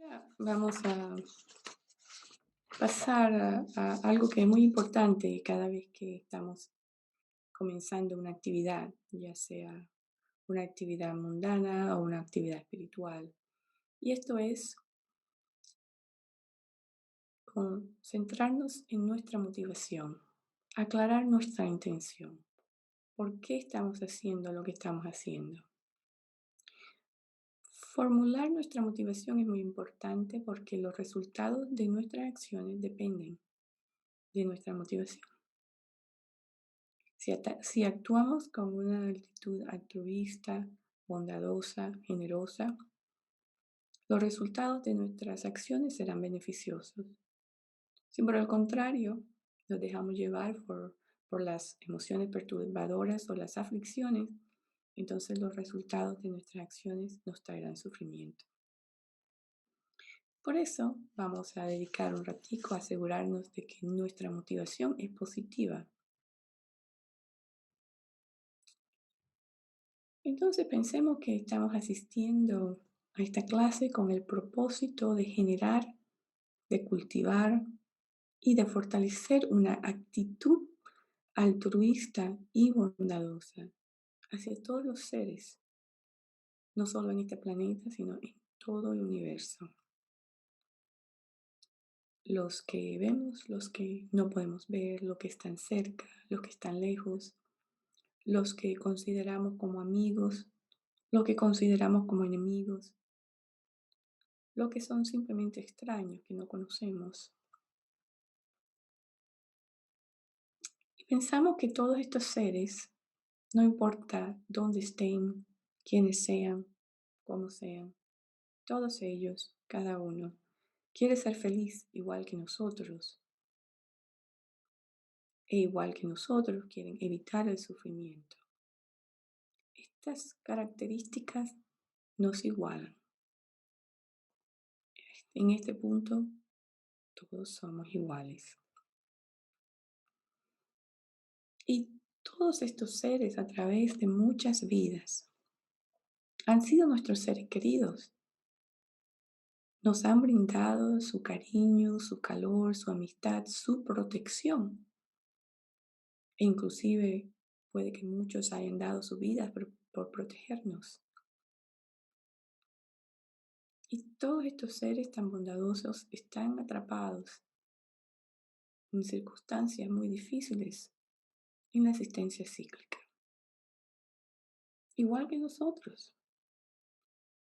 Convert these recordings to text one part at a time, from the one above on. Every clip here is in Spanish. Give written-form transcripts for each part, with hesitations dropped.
Ahora vamos a pasar a algo que es muy importante cada vez que estamos comenzando una actividad, ya sea una actividad mundana o una actividad espiritual. Y esto es concentrarnos en nuestra motivación, aclarar nuestra intención. ¿Por qué estamos haciendo lo que estamos haciendo? Formular nuestra motivación es muy importante porque los resultados de nuestras acciones dependen de nuestra motivación. Si actuamos con una actitud altruista, bondadosa, generosa, los resultados de nuestras acciones serán beneficiosos. Si por el contrario nos dejamos llevar por las emociones perturbadoras o las aflicciones, entonces los resultados de nuestras acciones nos traerán sufrimiento. Por eso vamos a dedicar un ratico a asegurarnos de que nuestra motivación es positiva. Entonces pensemos que estamos asistiendo a esta clase con el propósito de generar, de cultivar y de fortalecer una actitud altruista y bondadosa hacia todos los seres, no solo en este planeta, sino en todo el universo. Los que vemos, los que no podemos ver, los que están cerca, los que están lejos, los que consideramos como amigos, los que consideramos como enemigos, los que son simplemente extraños que no conocemos. Y pensamos que todos estos seres, no importa dónde estén, quiénes sean, cómo sean, todos ellos, cada uno, quiere ser feliz igual que nosotros. E igual que nosotros quieren evitar el sufrimiento. Estas características nos igualan. En este punto, todos somos iguales. Y todos estos seres a través de muchas vidas han sido nuestros seres queridos. Nos han brindado su cariño, su calor, su amistad, su protección. E inclusive puede que muchos hayan dado su vida por protegernos. Y todos estos seres tan bondadosos están atrapados en circunstancias muy difíciles en la existencia cíclica, igual que nosotros.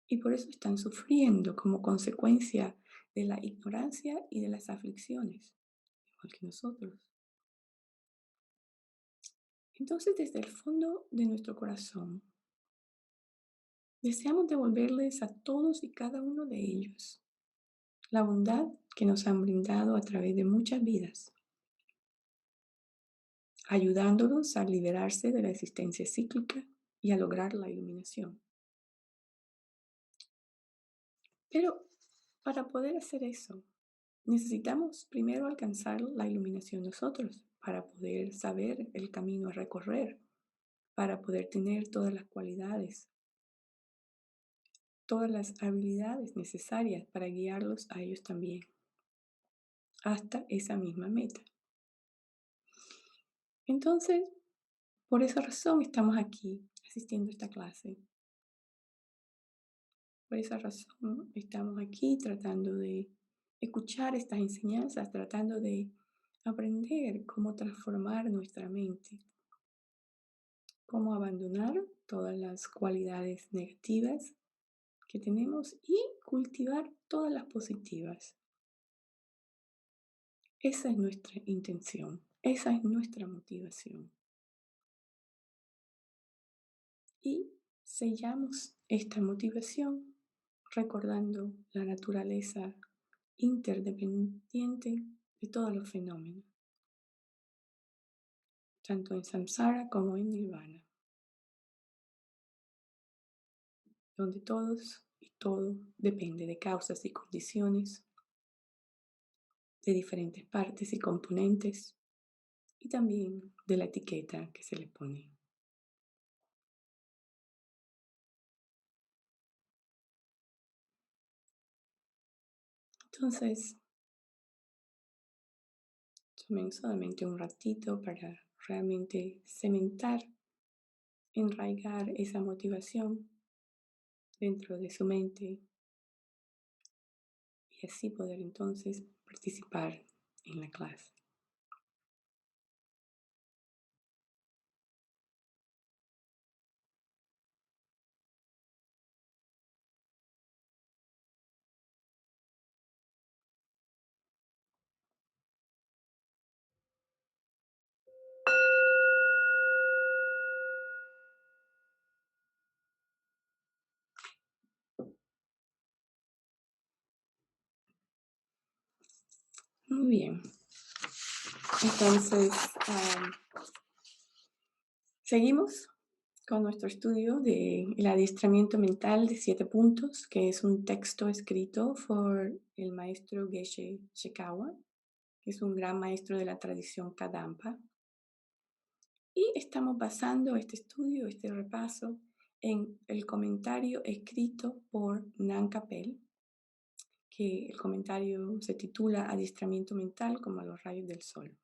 Y por eso están sufriendo como consecuencia de la ignorancia y de las aflicciones, igual que nosotros. Entonces, desde el fondo de nuestro corazón, deseamos devolverles a todos y cada uno de ellos la bondad que nos han brindado a través de muchas vidas, ayudándolos a liberarse de la existencia cíclica y a lograr la iluminación. Pero para poder hacer eso, necesitamos primero alcanzar la iluminación nosotros, para poder saber el camino a recorrer, para poder tener todas las cualidades, todas las habilidades necesarias para guiarlos a ellos también, hasta esa misma meta. Entonces, por esa razón estamos aquí asistiendo a esta clase. Por esa razón estamos aquí tratando de escuchar estas enseñanzas, tratando de aprender cómo transformar nuestra mente, cómo abandonar todas las cualidades negativas que tenemos y cultivar todas las positivas. Esa es nuestra intención, esa es nuestra motivación. Y sellamos esta motivación recordando la naturaleza interdependiente de todos los fenómenos, tanto en samsara como en nirvana, donde todos y todo depende de causas y condiciones, de diferentes partes y componentes, y también de la etiqueta que se le pone. Entonces, tomen solamente un ratito para realmente cementar, enraigar esa motivación dentro de su mente y así poder entonces participar en la clase. Muy bien. Entonces, am, seguimos con nuestro estudio del adiestramiento mental de 7 puntos, que es un texto escrito por el maestro Geshe Shikawa, que es un gran maestro de la tradición Kadampa. Y estamos basando este estudio, este repaso, en el comentario escrito por Nan Capel, que el comentario se titula Adiestramiento mental como a los rayos del sol.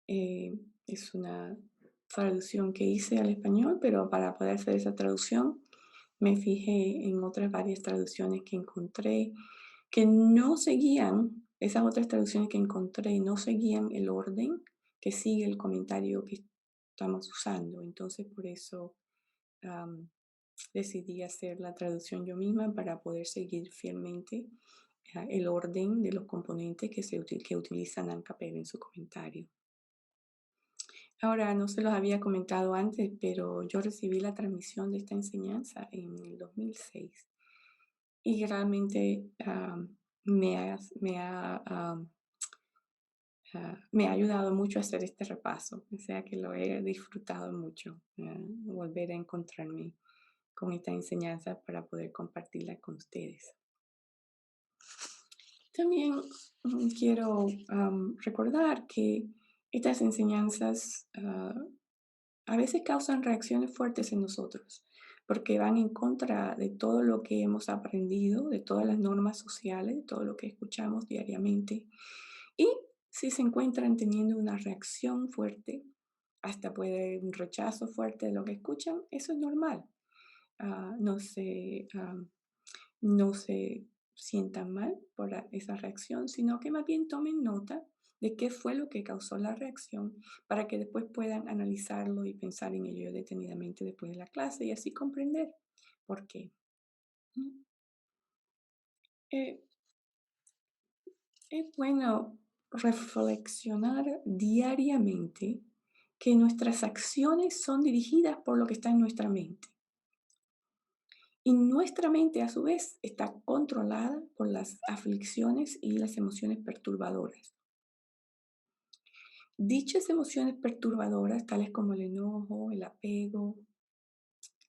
Es una traducción que hice al español, pero para poder hacer esa traducción me fijé en otras varias traducciones que encontré que no seguían, esas otras traducciones que encontré no seguían el orden que sigue el comentario que estamos usando. Entonces por eso decidí hacer la traducción yo misma para poder seguir fielmente el orden de los componentes que utilizan Ancapel en su comentario. Ahora, no se los había comentado antes, pero yo recibí la transmisión de esta enseñanza en el 2006 y realmente me ha ayudado mucho a hacer este repaso, o sea que lo he disfrutado mucho, volver a encontrarme con esta enseñanza para poder compartirla con ustedes. También quiero recordar que estas enseñanzas a veces causan reacciones fuertes en nosotros, porque van en contra de todo lo que hemos aprendido, de todas las normas sociales, de todo lo que escuchamos diariamente. Y si se encuentran teniendo una reacción fuerte, hasta puede haber un rechazo fuerte de lo que escuchan, eso es normal. Ah, no se sientan mal por esa reacción, sino que más bien tomen nota de qué fue lo que causó la reacción para que después puedan analizarlo y pensar en ello detenidamente después de la clase y así comprender por qué. Mm. Eh, es bueno reflexionar diariamente que nuestras acciones son dirigidas por lo que está en nuestra mente. Y nuestra mente, a su vez, está controlada por las aflicciones y las emociones perturbadoras. Dichas emociones perturbadoras, tales como el enojo, el apego,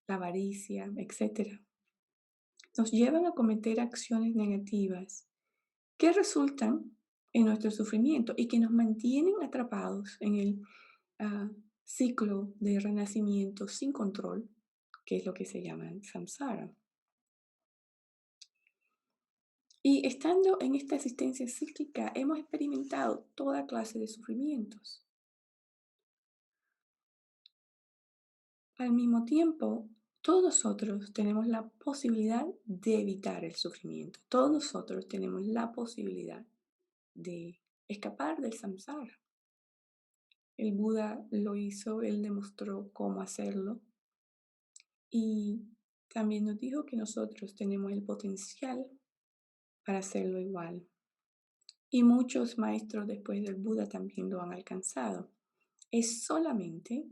la avaricia, etc., nos llevan a cometer acciones negativas que resultan en nuestro sufrimiento y que nos mantienen atrapados en el ah, ciclo de renacimiento sin control, que es lo que se llama samsara. Y estando en esta existencia cíclica, hemos experimentado toda clase de sufrimientos. Al mismo tiempo, todos nosotros tenemos la posibilidad de evitar el sufrimiento. Todos nosotros tenemos la posibilidad de escapar del samsara. El Buda lo hizo, él demostró cómo hacerlo y también nos dijo que nosotros tenemos el potencial para hacerlo igual. Y muchos maestros después del Buda también lo han alcanzado. Es solamente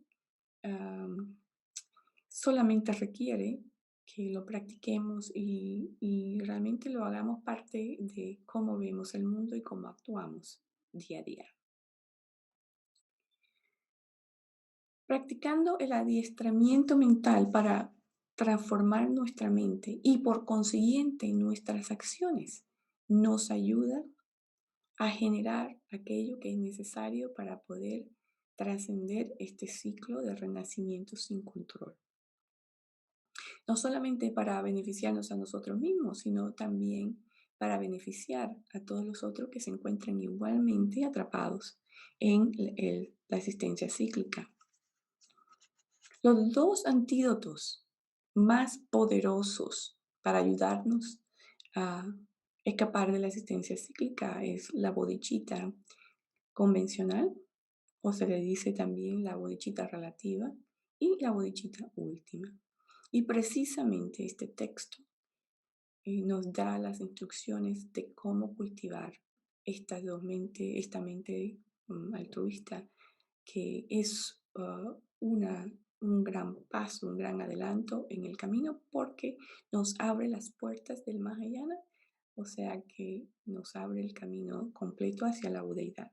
requiere que lo practiquemos y realmente lo hagamos parte de cómo vemos el mundo y cómo actuamos día a día. Practicando el adiestramiento mental para transformar nuestra mente y por consiguiente nuestras acciones nos ayuda a generar aquello que es necesario para poder trascender este ciclo de renacimiento sin control. No solamente para beneficiarnos a nosotros mismos, sino también para beneficiar a todos los otros que se encuentran igualmente atrapados en la existencia cíclica. Los dos antídotos más poderosos para ayudarnos a escapar de la existencia cíclica es la bodichita convencional, o se le dice también la bodichita relativa, y la bodichita última. Y precisamente este texto nos da las instrucciones de cómo cultivar esta mente altruista, que es un gran paso, un gran adelanto en el camino, porque nos abre las puertas del Mahayana, o sea que nos abre el camino completo hacia la budeidad.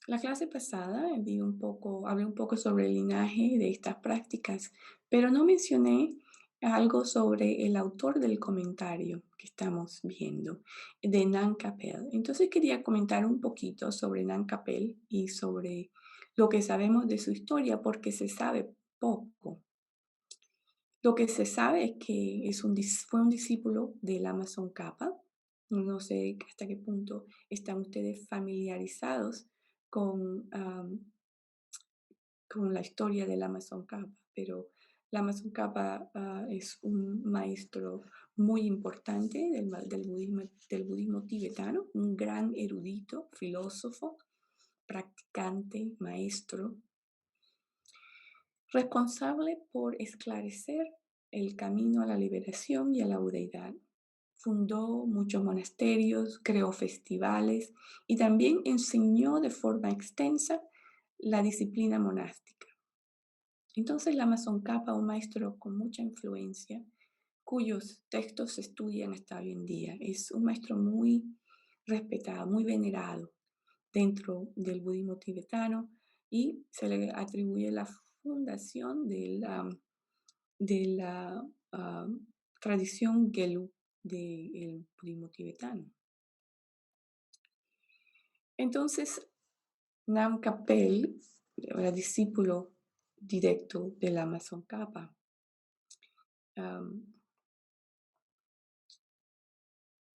La clase pasada hablé un poco sobre el linaje de estas prácticas, pero no mencioné algo sobre el autor del comentario que estamos viendo, de Nan Capel. Entonces quería comentar un poquito sobre Nan Capel y sobre lo que sabemos de su historia, porque se sabe poco. Lo que se sabe es que fue un discípulo del Amazon Kappa. No sé hasta qué punto están ustedes familiarizados con, con la historia del Amazon Kappa, pero el Amazon Kappa es un maestro muy importante del budismo tibetano, un gran erudito, filósofo, practicante, maestro, responsable por esclarecer el camino a la liberación y a la budeidad. Fundó muchos monasterios, creó festivales y también enseñó de forma extensa la disciplina monástica. Entonces, Lama Tsongkhapa, un maestro con mucha influencia, cuyos textos se estudian hasta hoy en día, es un maestro muy respetado, muy venerado dentro del budismo tibetano, y se le atribuye la fundación de la tradición Gelug del budismo tibetano. Entonces, Nam Kapel era discípulo directo del Amazon Kappa.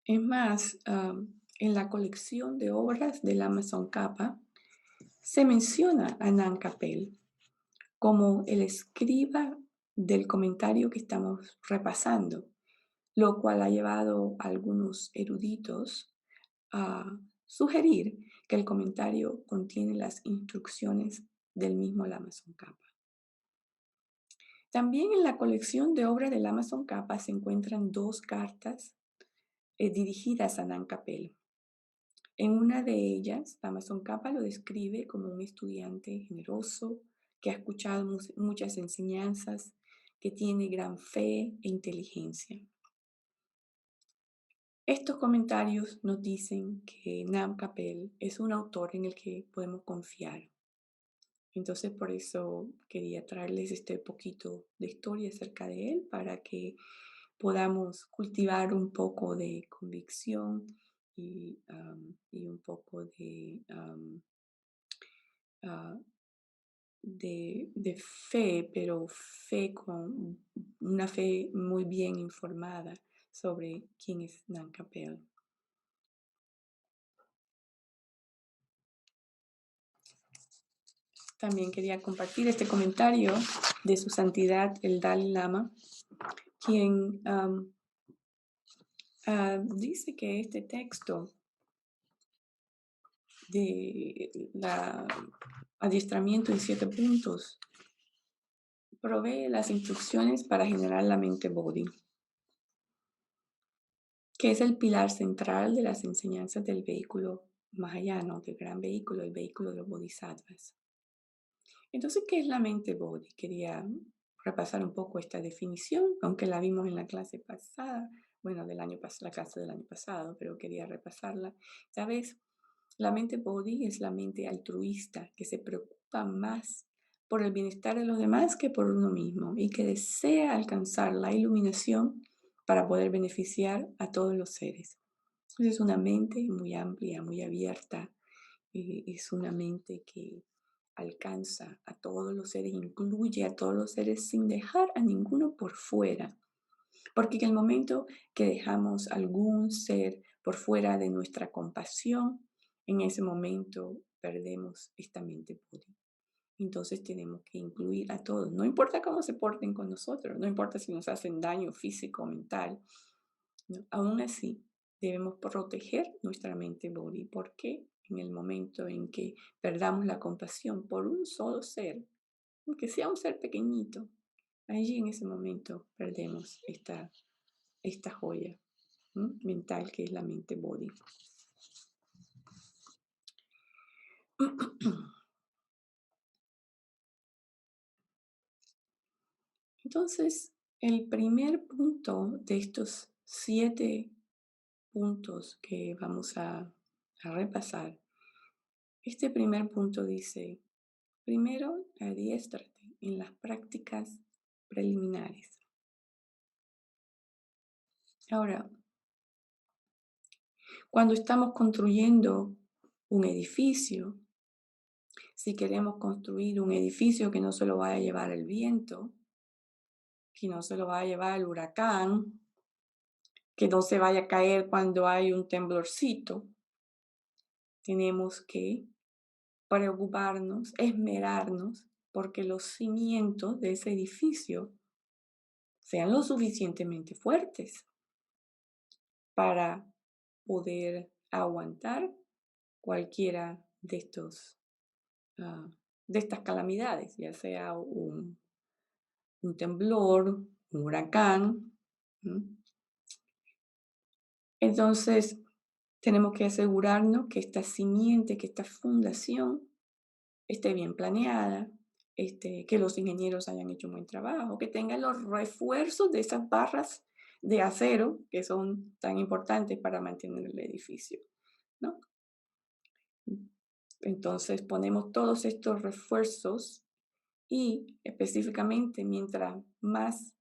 Es más, en la colección de obras del Amazon Kappa se menciona a Nam Kapel como el escriba del comentario que estamos repasando, lo cual ha llevado a algunos eruditos a sugerir que el comentario contiene las instrucciones del mismo Amazon Kappa. También en la colección de obras del Amazon Kappa se encuentran dos cartas dirigidas a Nan Kapel. En una de ellas, Amazon Kappa lo describe como un estudiante generoso, que ha escuchado muchas enseñanzas, que tiene gran fe e inteligencia. Estos comentarios nos dicen que Nam Kapel es un autor en el que podemos confiar. Entonces, por eso quería traerles este poquito de historia acerca de él, para que podamos cultivar un poco de convicción y un poco ah, de fe, pero fe con una fe muy bien informada sobre quién es Nan Capel. También quería compartir este comentario de su santidad el Dalai Lama, quien dice que este texto de adiestramiento en 7 puntos provee las instrucciones para generar la mente Bodhi, que es el pilar central de las enseñanzas del vehículo Mahayana, del gran vehículo, el vehículo de los bodhisattvas. Entonces, ¿qué es la mente Bodhi? Quería repasar un poco esta definición, aunque la vimos en la clase pasada, bueno, la clase del año pasado, pero quería repasarla. Esta vez, la mente Bodhi es la mente altruista, que se preocupa más por el bienestar de los demás que por uno mismo, y que desea alcanzar la iluminación para poder beneficiar a todos los seres. Entonces, es una mente muy amplia, muy abierta, es una mente que alcanza a todos los seres, incluye a todos los seres sin dejar a ninguno por fuera. Porque en el momento que dejamos algún ser por fuera de nuestra compasión, en ese momento perdemos esta mente pura. Entonces tenemos que incluir a todos. No importa cómo se porten con nosotros, no importa si nos hacen daño físico o mental, ¿no? Aún así, debemos proteger nuestra mente body, porque en el momento en que perdamos la compasión por un solo ser, aunque sea un ser pequeñito, allí en ese momento perdemos esta joya, ¿no?, mental, que es la mente body. Entonces, el primer punto de estos 7 puntos que vamos a repasar, este primer punto dice: primero, adiéstrate en las prácticas preliminares. Ahora, cuando estamos construyendo un edificio, si queremos construir un edificio que no se lo vaya a llevar el viento, que no se lo vaya a llevar el huracán, que no se vaya a caer cuando hay un temblorcito, tenemos que preocuparnos, esmerarnos, porque los cimientos de ese edificio sean lo suficientemente fuertes para poder aguantar cualquiera de de estas calamidades, ya sea un temblor, un huracán. Entonces, tenemos que asegurarnos que esta simiente, que esta fundación esté bien planeada, que los ingenieros hayan hecho un buen trabajo, que tengan los refuerzos de esas barras de acero que son tan importantes para mantener el edificio, ¿no? Entonces ponemos todos estos refuerzos y específicamente mientras más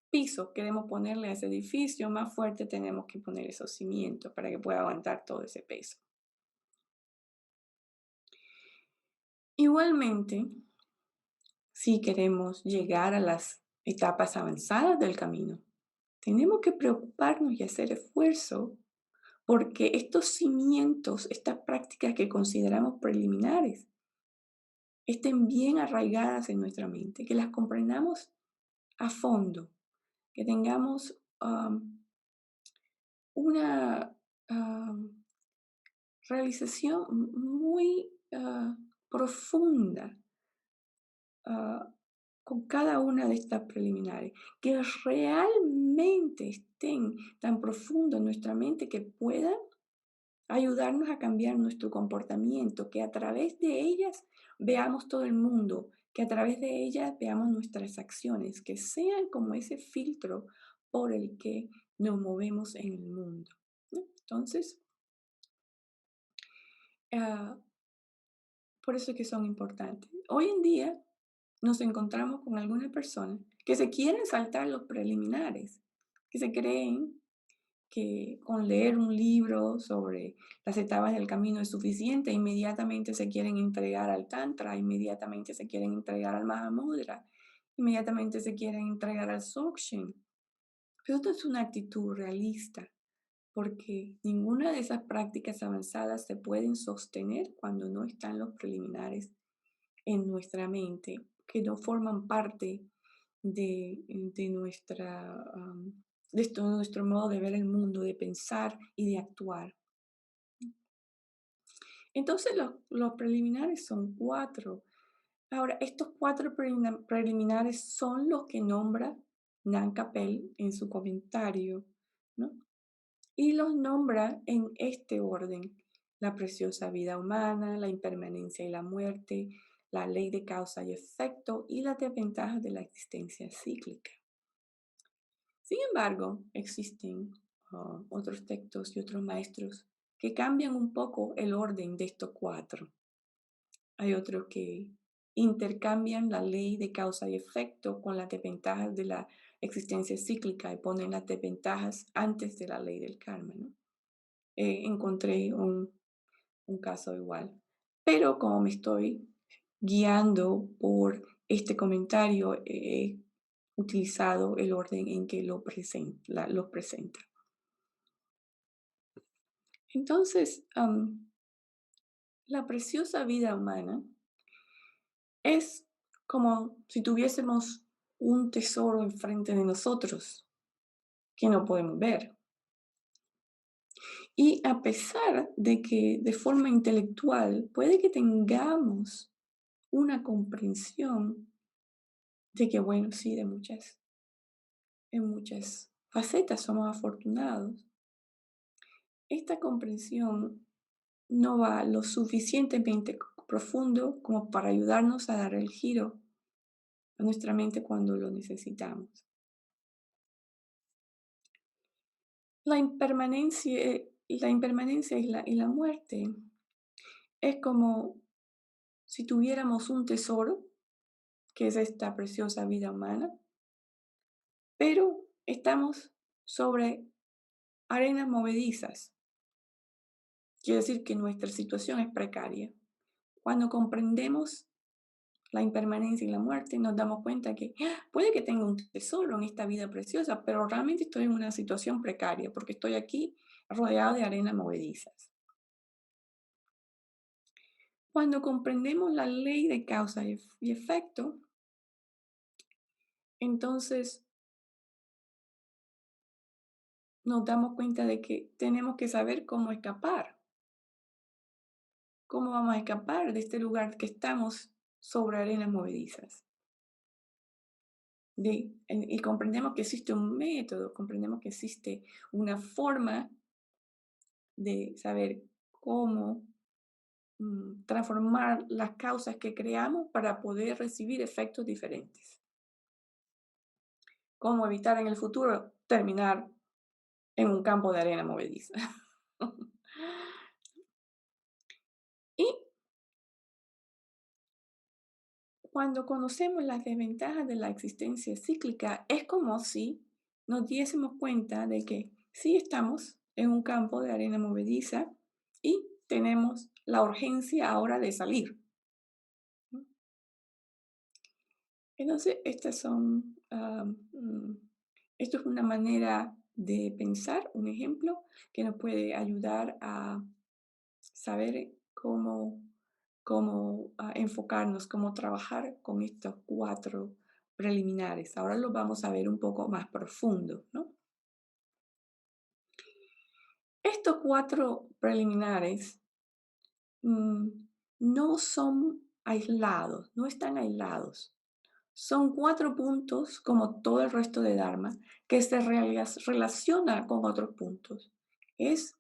piso queremos ponerle a ese edificio, más fuerte tenemos que poner esos cimientos para que pueda aguantar todo ese peso. Igualmente, si queremos llegar a las etapas avanzadas del camino, tenemos que preocuparnos y hacer esfuerzo porque estos cimientos, estas prácticas que consideramos preliminares, estén bien arraigadas en nuestra mente, que las comprendamos a fondo, que tengamos una realización muy profunda ah, con cada una de estas preliminares, que realmente estén tan profundo en nuestra mente que puedan ayudarnos a cambiar nuestro comportamiento, que a través de ellas veamos todo el mundo, que a través de ellas veamos nuestras acciones, que sean como ese filtro por el que nos movemos en el mundo, ¿no? Entonces, ah, por eso es que son importantes. Hoy en día nos encontramos con algunas personas que se quieren saltar los preliminares, que se creen que con leer un libro sobre las etapas del camino es suficiente, inmediatamente se quieren entregar al Tantra, inmediatamente se quieren entregar al Mahamudra, inmediatamente se quieren entregar al Dzogchen. Pero esto es una actitud realista, porque ninguna de esas prácticas avanzadas se pueden sostener cuando no están los preliminares en nuestra mente, que no forman parte de nuestro modo de ver el mundo, de pensar y de actuar. Entonces los preliminares son 4. Ahora, estos 4 preliminares son los que nombra Nan Capel en su comentario, ¿no? Y los nombra en este orden: la preciosa vida humana, la impermanencia y la muerte, la ley de causa y efecto y las desventajas de la existencia cíclica. Sin embargo, existen otros textos y otros maestros que cambian un poco el orden de estos 4. Hay otros que intercambian la ley de causa y efecto con las desventajas de la existencia cíclica y ponen las desventajas antes de la ley del karma, ¿no? Encontré un caso igual. Pero como me estoy guiando por este comentario, he utilizado el orden en que los presenta. Entonces, la preciosa vida humana es como si tuviésemos un tesoro enfrente de nosotros que no podemos ver. Y a pesar de que de forma intelectual puede que tengamos una comprensión de que, bueno, sí, en muchas facetas somos afortunados, esta comprensión no va lo suficientemente profundo como para ayudarnos a dar el giro a nuestra mente cuando lo necesitamos. La impermanencia y la muerte es como si tuviéramos un tesoro, que es esta preciosa vida humana, pero estamos sobre arenas movedizas. Quiere decir que nuestra situación es precaria. Cuando comprendemos la impermanencia y la muerte, nos damos cuenta que puede que tenga un tesoro en esta vida preciosa, pero realmente estoy en una situación precaria porque estoy aquí rodeado de arenas movedizas. Cuando comprendemos la ley de causa y efecto, entonces nos damos cuenta de que tenemos que saber cómo escapar. ¿Cómo vamos a escapar de este lugar que estamos sobre arenas movedizas? Y comprendemos que existe un método, comprendemos que existe una forma de saber cómo transformar las causas que creamos para poder recibir efectos diferentes. Cómo evitar en el futuro terminar en un campo de arena movediza. Y cuando conocemos las desventajas de la existencia cíclica, es como si nos diésemos cuenta de que sí estamos en un campo de arena movediza y tenemos la urgencia ahora de salir. ¿No? Entonces, esto es una manera de pensar, un ejemplo que nos puede ayudar a saber cómo enfocarnos, cómo trabajar con estos cuatro preliminares. Ahora los vamos a ver un poco más profundo, ¿no? Estos cuatro preliminares mm, no son aislados, no están aislados. Son cuatro puntos, como todo el resto de Dharma, que se relaciona con otros puntos. Es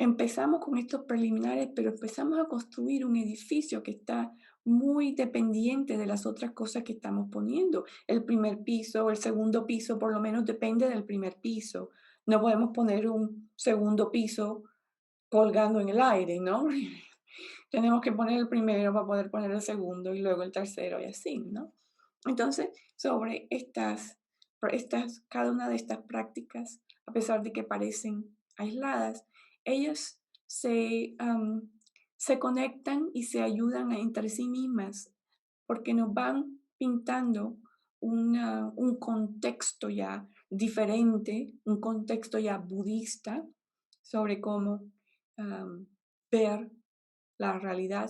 Empezamos con estos preliminares, pero empezamos a construir un edificio que está muy dependiente de las otras cosas que estamos poniendo. El primer piso, el segundo piso, por lo menos depende del primer piso. No podemos poner un segundo piso colgando en el aire, ¿no? Tenemos que poner el primero para poder poner el segundo y luego el tercero y así, ¿no? Entonces, sobre cada una de estas prácticas, a pesar de que parecen aisladas, ellas se conectan y se ayudan entre sí mismas porque nos van pintando un contexto ya diferente, un contexto ya budista sobre cómo ver la realidad,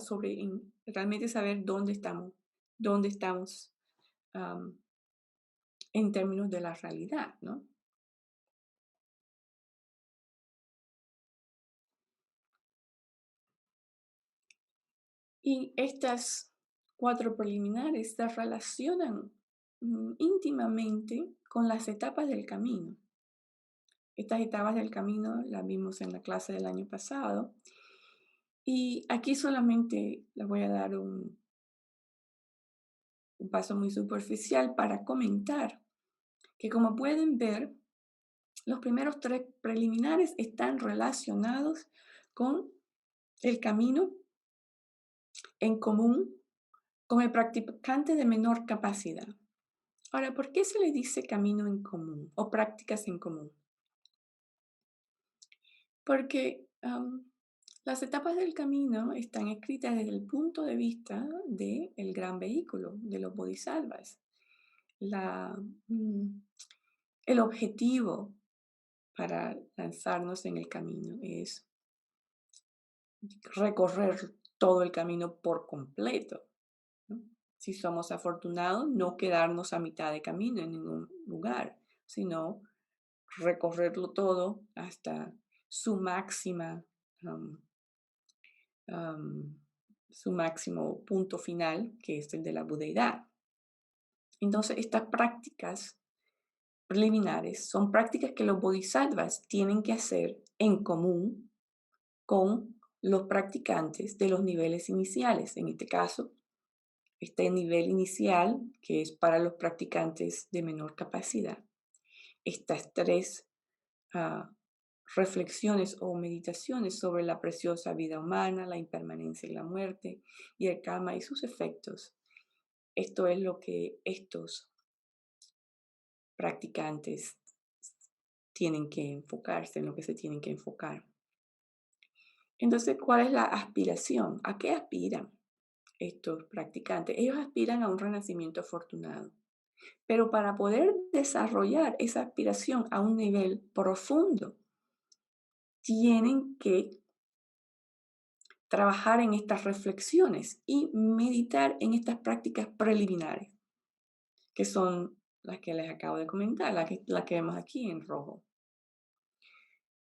realmente saber dónde estamos am, en términos de la realidad, ¿no? Y estas cuatro preliminares se relacionan íntimamente con las etapas del camino. Estas etapas del camino las vimos en la clase del año pasado. Y aquí solamente les voy a dar un paso muy superficial para comentar que, como pueden ver, los primeros tres preliminares están relacionados con el camino en común con el practicante de menor capacidad. Ahora, ¿por qué se le dice camino en común o prácticas en común? Porque Las etapas del camino están escritas desde el punto de vista del gran vehículo, de los bodhisattvas. La, mm, el objetivo para lanzarnos en el camino es recorrer todo el camino por completo, ¿no? Si somos afortunados, no quedarnos a mitad de camino en ningún lugar, sino recorrerlo todo hasta su máxima, am, am, su máximo punto final, que es el de la budeidad. Entonces, estas prácticas preliminares son prácticas que los bodhisattvas tienen que hacer en común con los practicantes de los niveles iniciales. En este caso, este nivel inicial, que es para los practicantes de menor capacidad. Estas tres ah, reflexiones o meditaciones sobre la preciosa vida humana, la impermanencia y la muerte, y el karma y sus efectos. Esto es lo que estos practicantes tienen que enfocarse, en lo que se tienen que enfocar. Entonces, ¿cuál es la aspiración? ¿A qué aspiran estos practicantes? Ellos aspiran a un renacimiento afortunado, pero para poder desarrollar esa aspiración a un nivel profundo, tienen que trabajar en estas reflexiones y meditar en estas prácticas preliminares, que son las que les acabo de comentar, las que vemos aquí en rojo.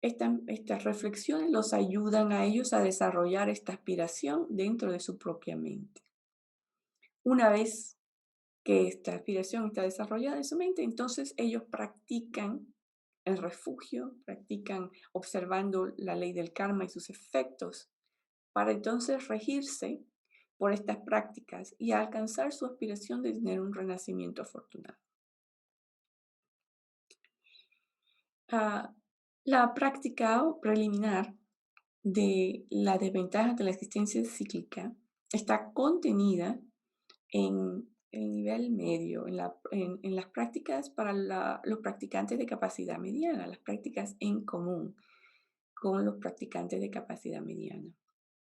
Estas reflexiones los ayudan a ellos a desarrollar esta aspiración dentro de su propia mente. Una vez que esta aspiración está desarrollada en su mente, entonces ellos practican el refugio, practican observando la ley del karma y sus efectos, para entonces regirse por estas prácticas y alcanzar su aspiración de tener un renacimiento afortunado. Ah, la práctica preliminar de la desventaja de la existencia cíclica está contenida en el nivel medio, en las prácticas para los practicantes de capacidad mediana, las prácticas en común con los practicantes de capacidad mediana.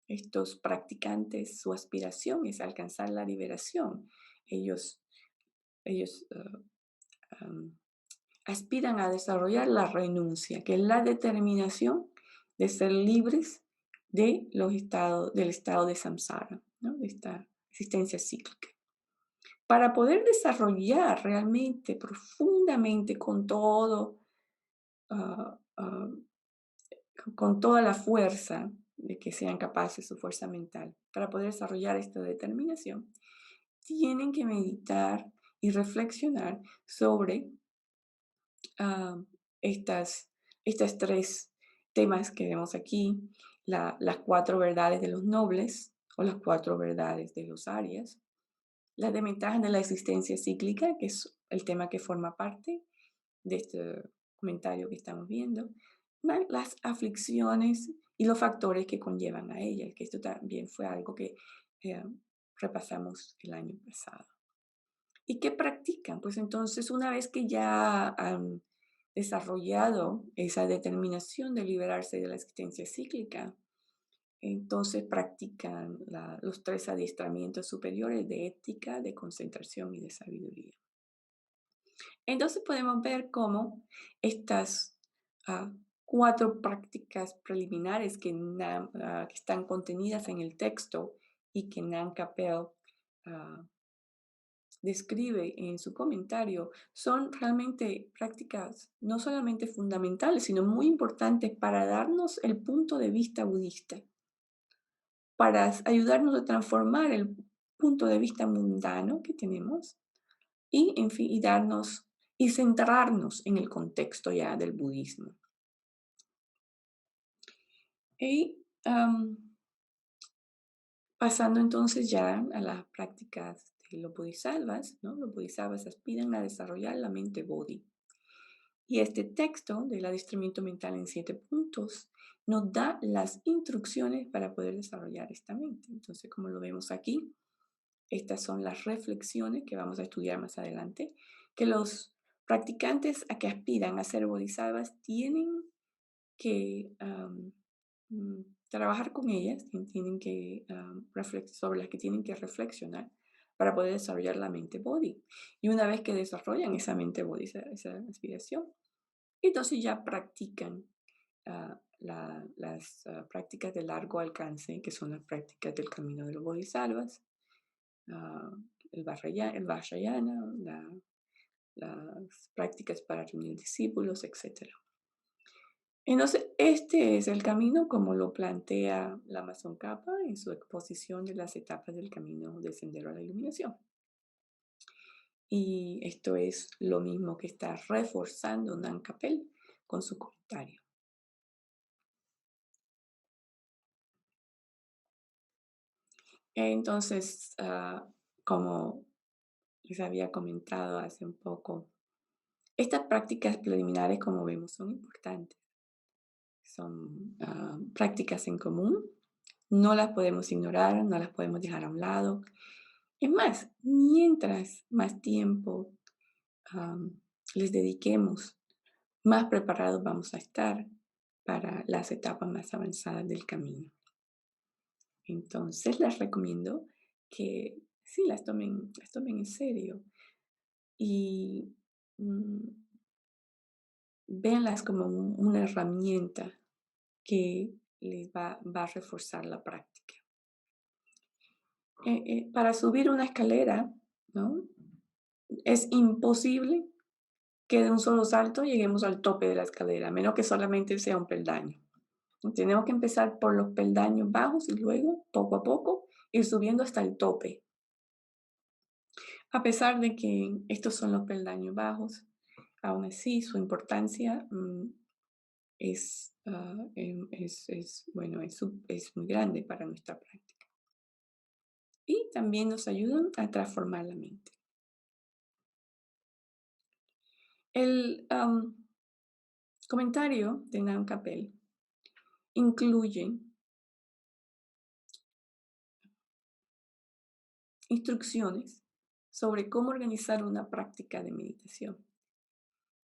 Estos practicantes, su aspiración es alcanzar la liberación. Ellos aspiran a desarrollar la renuncia, que es la determinación de ser libres del estado de samsara, ¿no? De esta existencia cíclica. Para poder desarrollar realmente, profundamente, ah, ah, con toda la fuerza de que sean capaces, su fuerza mental, para poder desarrollar esta determinación, tienen que meditar y reflexionar sobre ah, estas tres temas que vemos aquí, las cuatro verdades de los nobles o las cuatro verdades de los arias, las desventajas de la existencia cíclica, que es el tema que forma parte de este comentario que estamos viendo, más las aflicciones y los factores que conllevan a ellas, que esto también fue algo que eh, repasamos el año pasado. ¿Y qué practican? Pues entonces, una vez que ya han desarrollado esa determinación de liberarse de la existencia cíclica, entonces practican los tres adiestramientos superiores de ética, de concentración y de sabiduría. Entonces podemos ver cómo estas ah, cuatro prácticas preliminares que están contenidas en el texto y que Nan Capel ah, describe en su comentario son realmente prácticas no solamente fundamentales, sino muy importantes para darnos el punto de vista budista, para ayudarnos a transformar el punto de vista mundano que tenemos y, en fin, y darnos y centrarnos en el contexto ya del budismo. Y pasando entonces ya a las prácticas de los bodhisattvas, ¿no? Los bodhisattvas aspiran a desarrollar la mente bodhi. Y este texto del adiestramiento mental en 7 puntos nos da las instrucciones para poder desarrollar esta mente. Entonces, como lo vemos aquí, estas son las reflexiones que vamos a estudiar más adelante, que los practicantes a que aspiran a ser bodhisattvas tienen que trabajar con ellas, sobre las que tienen que reflexionar para poder desarrollar la mente body. Y una vez que desarrollan esa mente body, esa aspiración, entonces ya practican las prácticas de largo alcance, que son las prácticas del camino de los bodhisattvas, ah, el Vajrayana, las prácticas para reunir discípulos, etc. Entonces, este es el camino como lo plantea la Amazon Kappa en su exposición de las etapas del camino del sendero a la iluminación. Y esto es lo mismo que está reforzando Nan Capel con su comentario. Entonces, como les había comentado hace un poco, estas prácticas preliminares, como vemos, son importantes. Son prácticas en común, no las podemos ignorar, no las podemos dejar a un lado. Es más, mientras más tiempo les dediquemos, más preparados vamos a estar para las etapas más avanzadas del camino. Entonces les recomiendo que sí las tomen en serio y mm, véanlas como una herramienta que les va a reforzar la práctica. Para subir una escalera, ¿no? Es imposible que de un solo salto lleguemos al tope de la escalera, a menos que solamente sea un peldaño. Tenemos que empezar por los peldaños bajos y luego, poco a poco, ir subiendo hasta el tope. A pesar de que estos son los peldaños bajos, aún así su importancia bueno, es muy grande para nuestra práctica. Y también nos ayudan a transformar la mente. El comentario de Nan Capel incluye instrucciones sobre cómo organizar una práctica de meditación.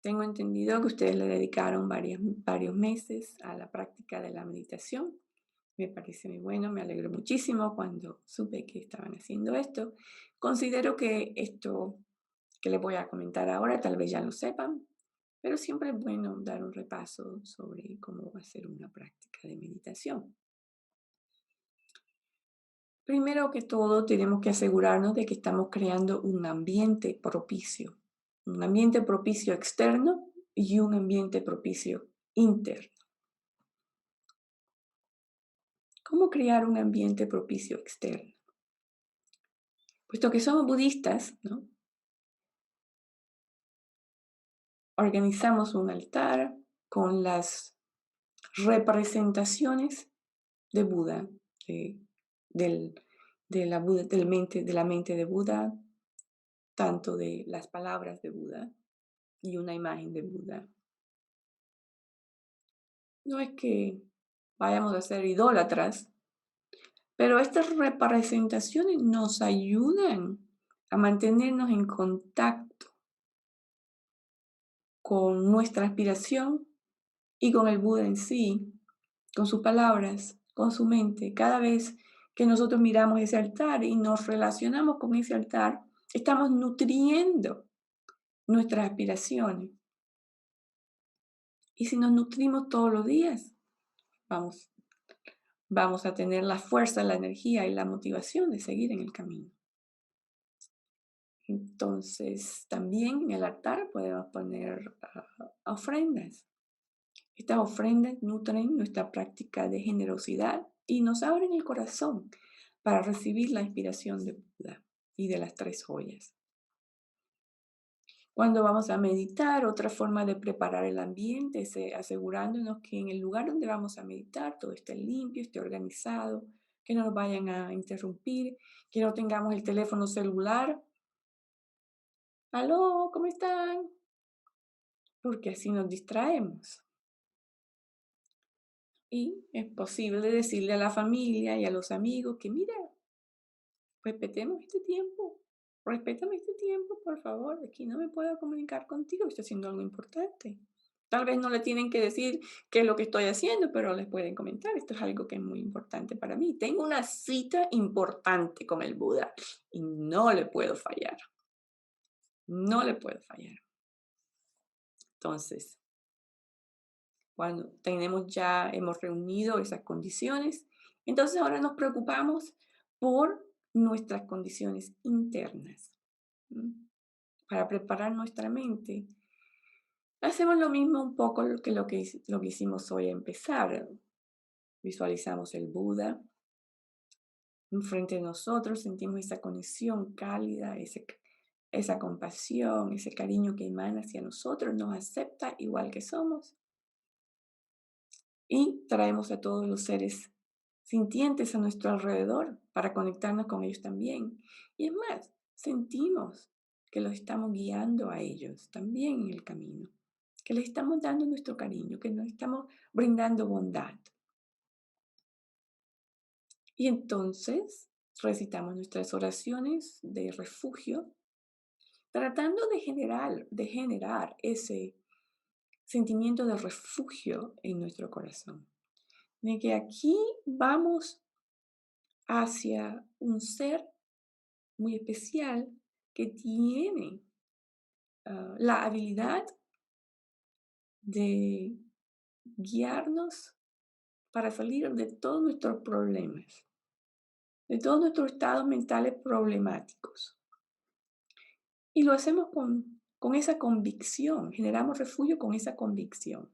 Tengo entendido que ustedes le dedicaron varios meses a la práctica de la meditación. Me parece muy bueno, me alegro muchísimo cuando supe que estaban haciendo esto. Considero que esto que les voy a comentar ahora tal vez ya lo sepan, pero siempre es bueno dar un repaso sobre cómo hacer una práctica de meditación. Primero que todo, tenemos que asegurarnos de que estamos creando un ambiente propicio externo y un ambiente propicio interno. ¿Cómo crear un ambiente propicio externo? Puesto que somos budistas, ¿no? Organizamos un altar con las representaciones de Buda, de, del, de la mente de Buda, tanto de las palabras de Buda y una imagen de Buda. No es que vayamos a ser idólatras, pero estas representaciones nos ayudan a mantenernos en contacto con nuestra aspiración y con el Buda en sí, con sus palabras, con su mente. Cada vez que nosotros miramos ese altar y nos relacionamos con ese altar, estamos nutriendo nuestras aspiraciones. Y si nos nutrimos todos los días, vamos a tener la fuerza, la energía y la motivación de seguir en el camino. Entonces, también en el altar podemos poner ofrendas. Estas ofrendas nutren nuestra práctica de generosidad y nos abren el corazón para recibir la inspiración de Buda y de las tres joyas. Cuando vamos a meditar, otra forma de preparar el ambiente es asegurándonos que en el lugar donde vamos a meditar todo esté limpio, esté organizado, que no nos vayan a interrumpir, que no tengamos el teléfono celular. ¿Aló? ¿Cómo están? Porque así nos distraemos. Y es posible decirle a la familia y a los amigos que, mira, respetemos este tiempo, respétame este tiempo, por favor, aquí no me puedo comunicar contigo, estoy haciendo algo importante. Tal vez no le tienen que decir qué es lo que estoy haciendo, pero les pueden comentar, esto es algo que es muy importante para mí. Tengo una cita importante con el Buda y no le puedo fallar, no le puedo fallar. Entonces, cuando hemos reunido esas condiciones, entonces ahora nos preocupamos por nuestras condiciones internas. ¿M? Para preparar nuestra mente, hacemos lo mismo un poco lo que hicimos hoy a empezar. Visualizamos el Buda enfrente de nosotros, sentimos esa conexión cálida, esa compasión, ese cariño que emana hacia nosotros, nos acepta igual que somos y traemos a todos los seres sintientes a nuestro alrededor para conectarnos con ellos también. Y es más, sentimos que los estamos guiando a ellos también en el camino, que les estamos dando nuestro cariño, que nos estamos brindando bondad. Y entonces recitamos nuestras oraciones de refugio, tratando de generar ese sentimiento de refugio en nuestro corazón. De que aquí vamos hacia un ser muy especial que tiene la habilidad de guiarnos para salir de todos nuestros problemas, de todos nuestros estados mentales problemáticos. Y lo hacemos con esa convicción, generamos refugio con esa convicción.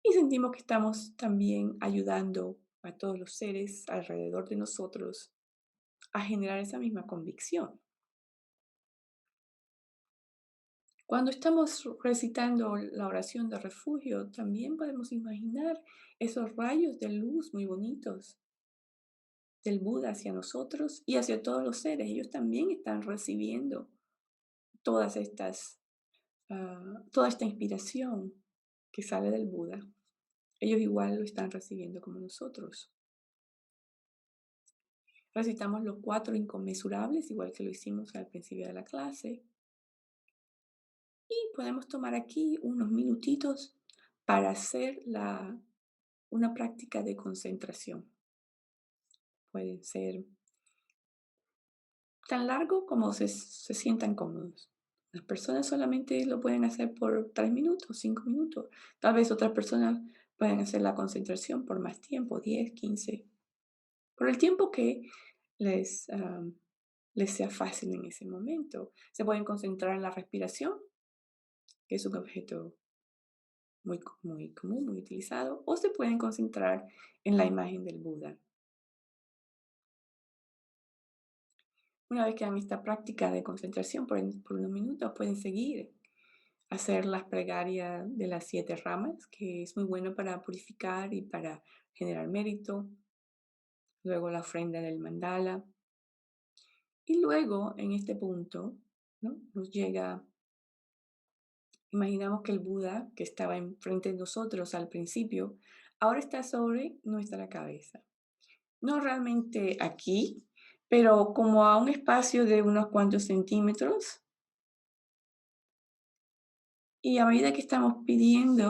Y sentimos que estamos también ayudando a todos los seres alrededor de nosotros a generar esa misma convicción. Cuando estamos recitando la oración de refugio, también podemos imaginar esos rayos de luz muy bonitos del Buda hacia nosotros y hacia todos los seres. Ellos también están recibiendo todas toda esta inspiración que sale del Buda. Ellos igual lo están recibiendo como nosotros. Recitamos los 4 inconmensurables, igual que lo hicimos al principio de la clase. Y podemos tomar aquí unos minutitos para hacer una práctica de concentración. Puede ser tan largo como se sientan cómodos. Las personas solamente lo pueden hacer por 3 minutos, 5 minutos. Tal vez otras personas pueden hacer la concentración por más tiempo, 10, 15, por el tiempo que les sea fácil en ese momento. Se pueden concentrar en la respiración, que es un objeto muy común, muy utilizado, o se pueden concentrar en la imagen del Buda. Una vez que hagan esta práctica de concentración por unos minutos, pueden seguir hacer las plegarias de las 7 ramas, que es muy bueno para purificar y para generar mérito. Luego la ofrenda del mandala. Y luego, en este punto, ¿no? Nos llega, imaginamos que el Buda, que estaba enfrente de nosotros al principio, ahora está sobre nuestra cabeza. No realmente aquí, pero como a un espacio de unos cuantos centímetros. Y a medida que estamos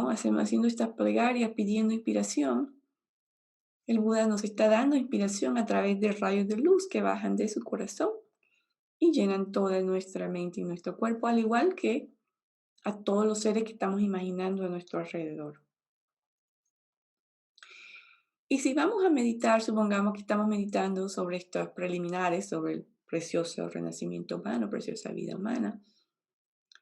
haciendo estas plegarias, pidiendo inspiración, el Buda nos está dando inspiración a través de rayos de luz que bajan de su corazón y llenan toda nuestra mente y nuestro cuerpo, al igual que a todos los seres que estamos imaginando a nuestro alrededor. Y si vamos a meditar, supongamos que estamos meditando sobre estos preliminares, sobre el precioso renacimiento humano, preciosa vida humana.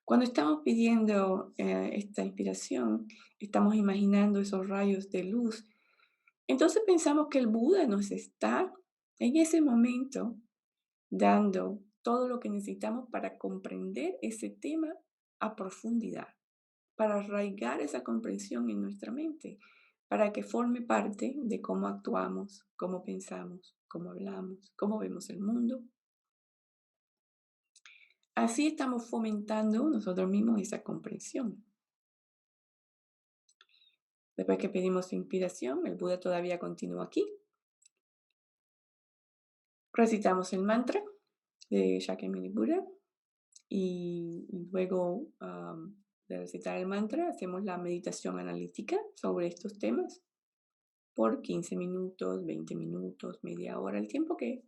Cuando estamos pidiendo esta inspiración, estamos imaginando esos rayos de luz. Entonces pensamos que el Buda nos está en ese momento dando todo lo que necesitamos para comprender ese tema a profundidad, para arraigar esa comprensión en nuestra mente, para que forme parte de cómo actuamos, cómo pensamos, cómo hablamos, cómo vemos el mundo. Así estamos fomentando nosotros mismos esa comprensión. Después que pedimos inspiración, el Buda todavía continúa aquí. Recitamos el mantra de Shakyamuni Buda y luego de recitar el mantra, hacemos la meditación analítica sobre estos temas por 15 minutos, 20 minutos, media hora, el tiempo que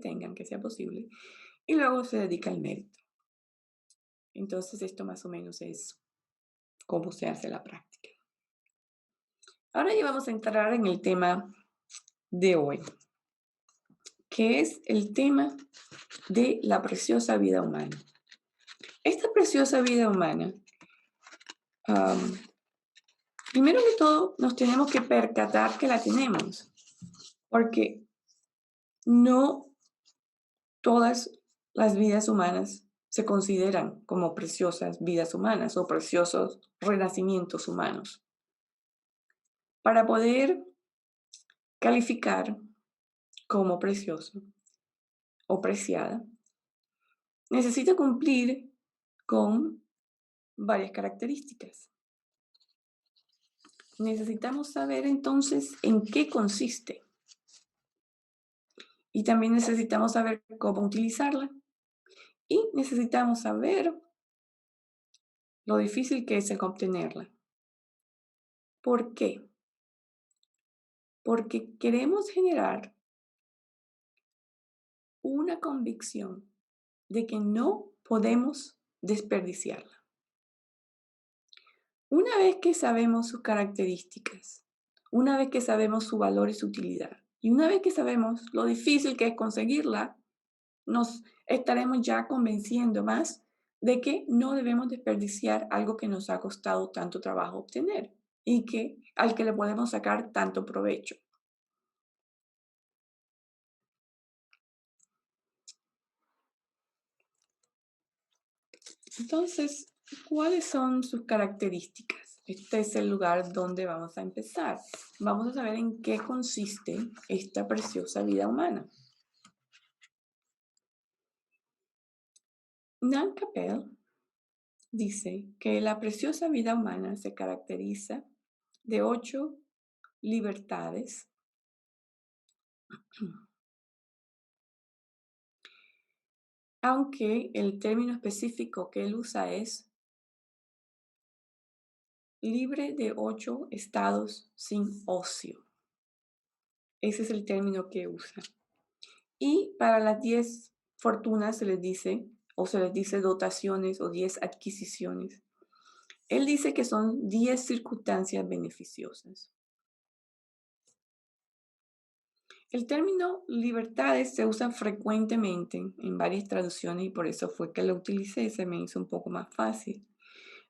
tengan, que sea posible. Y luego se dedica al mérito. Entonces, esto más o menos es cómo se hace la práctica. Ahora ya vamos a entrar en el tema de hoy, que es el tema de la preciosa vida humana. Esta preciosa vida humana, primero que todo, nos tenemos que percatar que la tenemos, porque no todas las vidas humanas se consideran como preciosas vidas humanas o preciosos renacimientos humanos. Para poder calificar como precioso o preciada, necesita cumplir con varias características. Necesitamos saber entonces en qué consiste y también necesitamos saber cómo utilizarla y necesitamos saber lo difícil que es el obtenerla. ¿Por qué? Porque queremos generar una convicción de que no podemos desperdiciarla. Una vez que sabemos sus características, una vez que sabemos su valor y su utilidad, y una vez que sabemos lo difícil que es conseguirla, nos estaremos ya convenciendo más de que no debemos desperdiciar algo que nos ha costado tanto trabajo obtener y al que le podemos sacar tanto provecho. Entonces, ¿cuáles son sus características? Este es el lugar donde vamos a empezar. Vamos a saber en qué consiste esta preciosa vida humana. Nan Capel dice que la preciosa vida humana se caracteriza de 8 libertades aunque el término específico que él usa es libre de 8 estados sin ocio. Ese es el término que usa. Y para las 10 fortunas se les dice, o se les dice dotaciones o 10 adquisiciones. Él dice que son 10 circunstancias beneficiosas. El término libertades se usa frecuentemente en varias traducciones y por eso fue que lo utilicé, se me hizo un poco más fácil.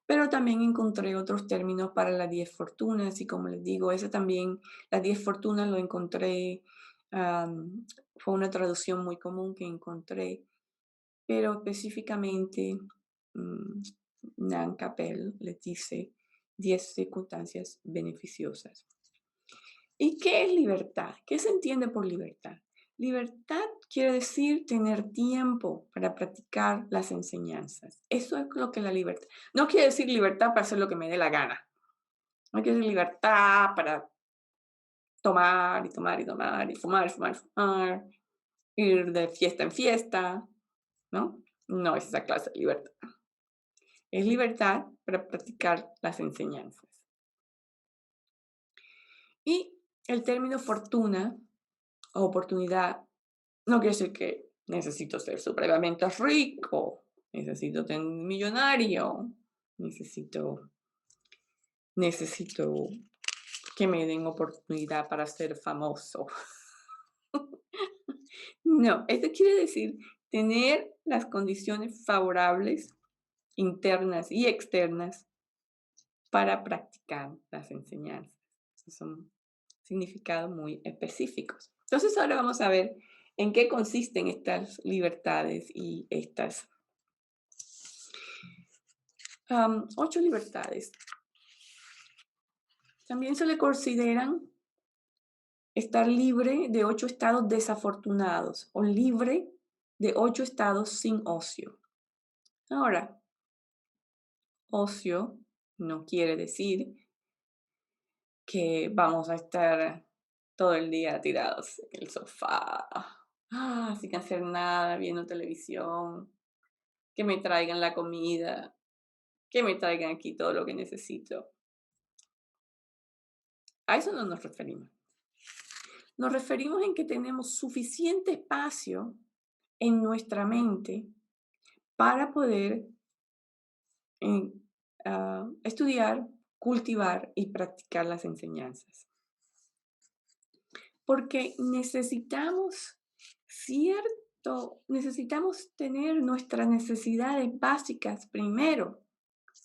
Pero también encontré otros términos para las 10 fortunas y como les digo, ese también, las 10 fortunas lo encontré, fue una traducción muy común que encontré, pero específicamente Nan Capel les dice 10 circunstancias beneficiosas. ¿Y qué es libertad? ¿Qué se entiende por libertad? Libertad quiere decir tener tiempo para practicar las enseñanzas. Eso es lo que la libertad. No quiere decir libertad para hacer lo que me dé la gana. No quiere decir libertad para tomar y tomar y tomar y fumar, fumar, fumar, ir de fiesta en fiesta, ¿no? No es esa clase de libertad. Es libertad para practicar las enseñanzas. Y el término fortuna o oportunidad no quiere decir que necesito ser supremamente rico, necesito ser millonario, necesito que me den oportunidad para ser famoso. No, esto quiere decir tener las condiciones favorables, internas y externas, para practicar las enseñanzas. Esos son significados muy específicos. Entonces ahora vamos a ver en qué consisten estas libertades y estas 8 libertades. También se le consideran estar libre de 8 estados desafortunados o libre de 8 estados sin ocio. Ahora, ocio no quiere decir que vamos a estar todo el día tirados en el sofá, sin hacer nada, viendo televisión, que me traigan la comida, que me traigan aquí todo lo que necesito. A eso no nos referimos. Nos referimos en que tenemos suficiente espacio en nuestra mente para poder eh, estudiar, cultivar y practicar las enseñanzas. Porque necesitamos tener nuestras necesidades básicas primero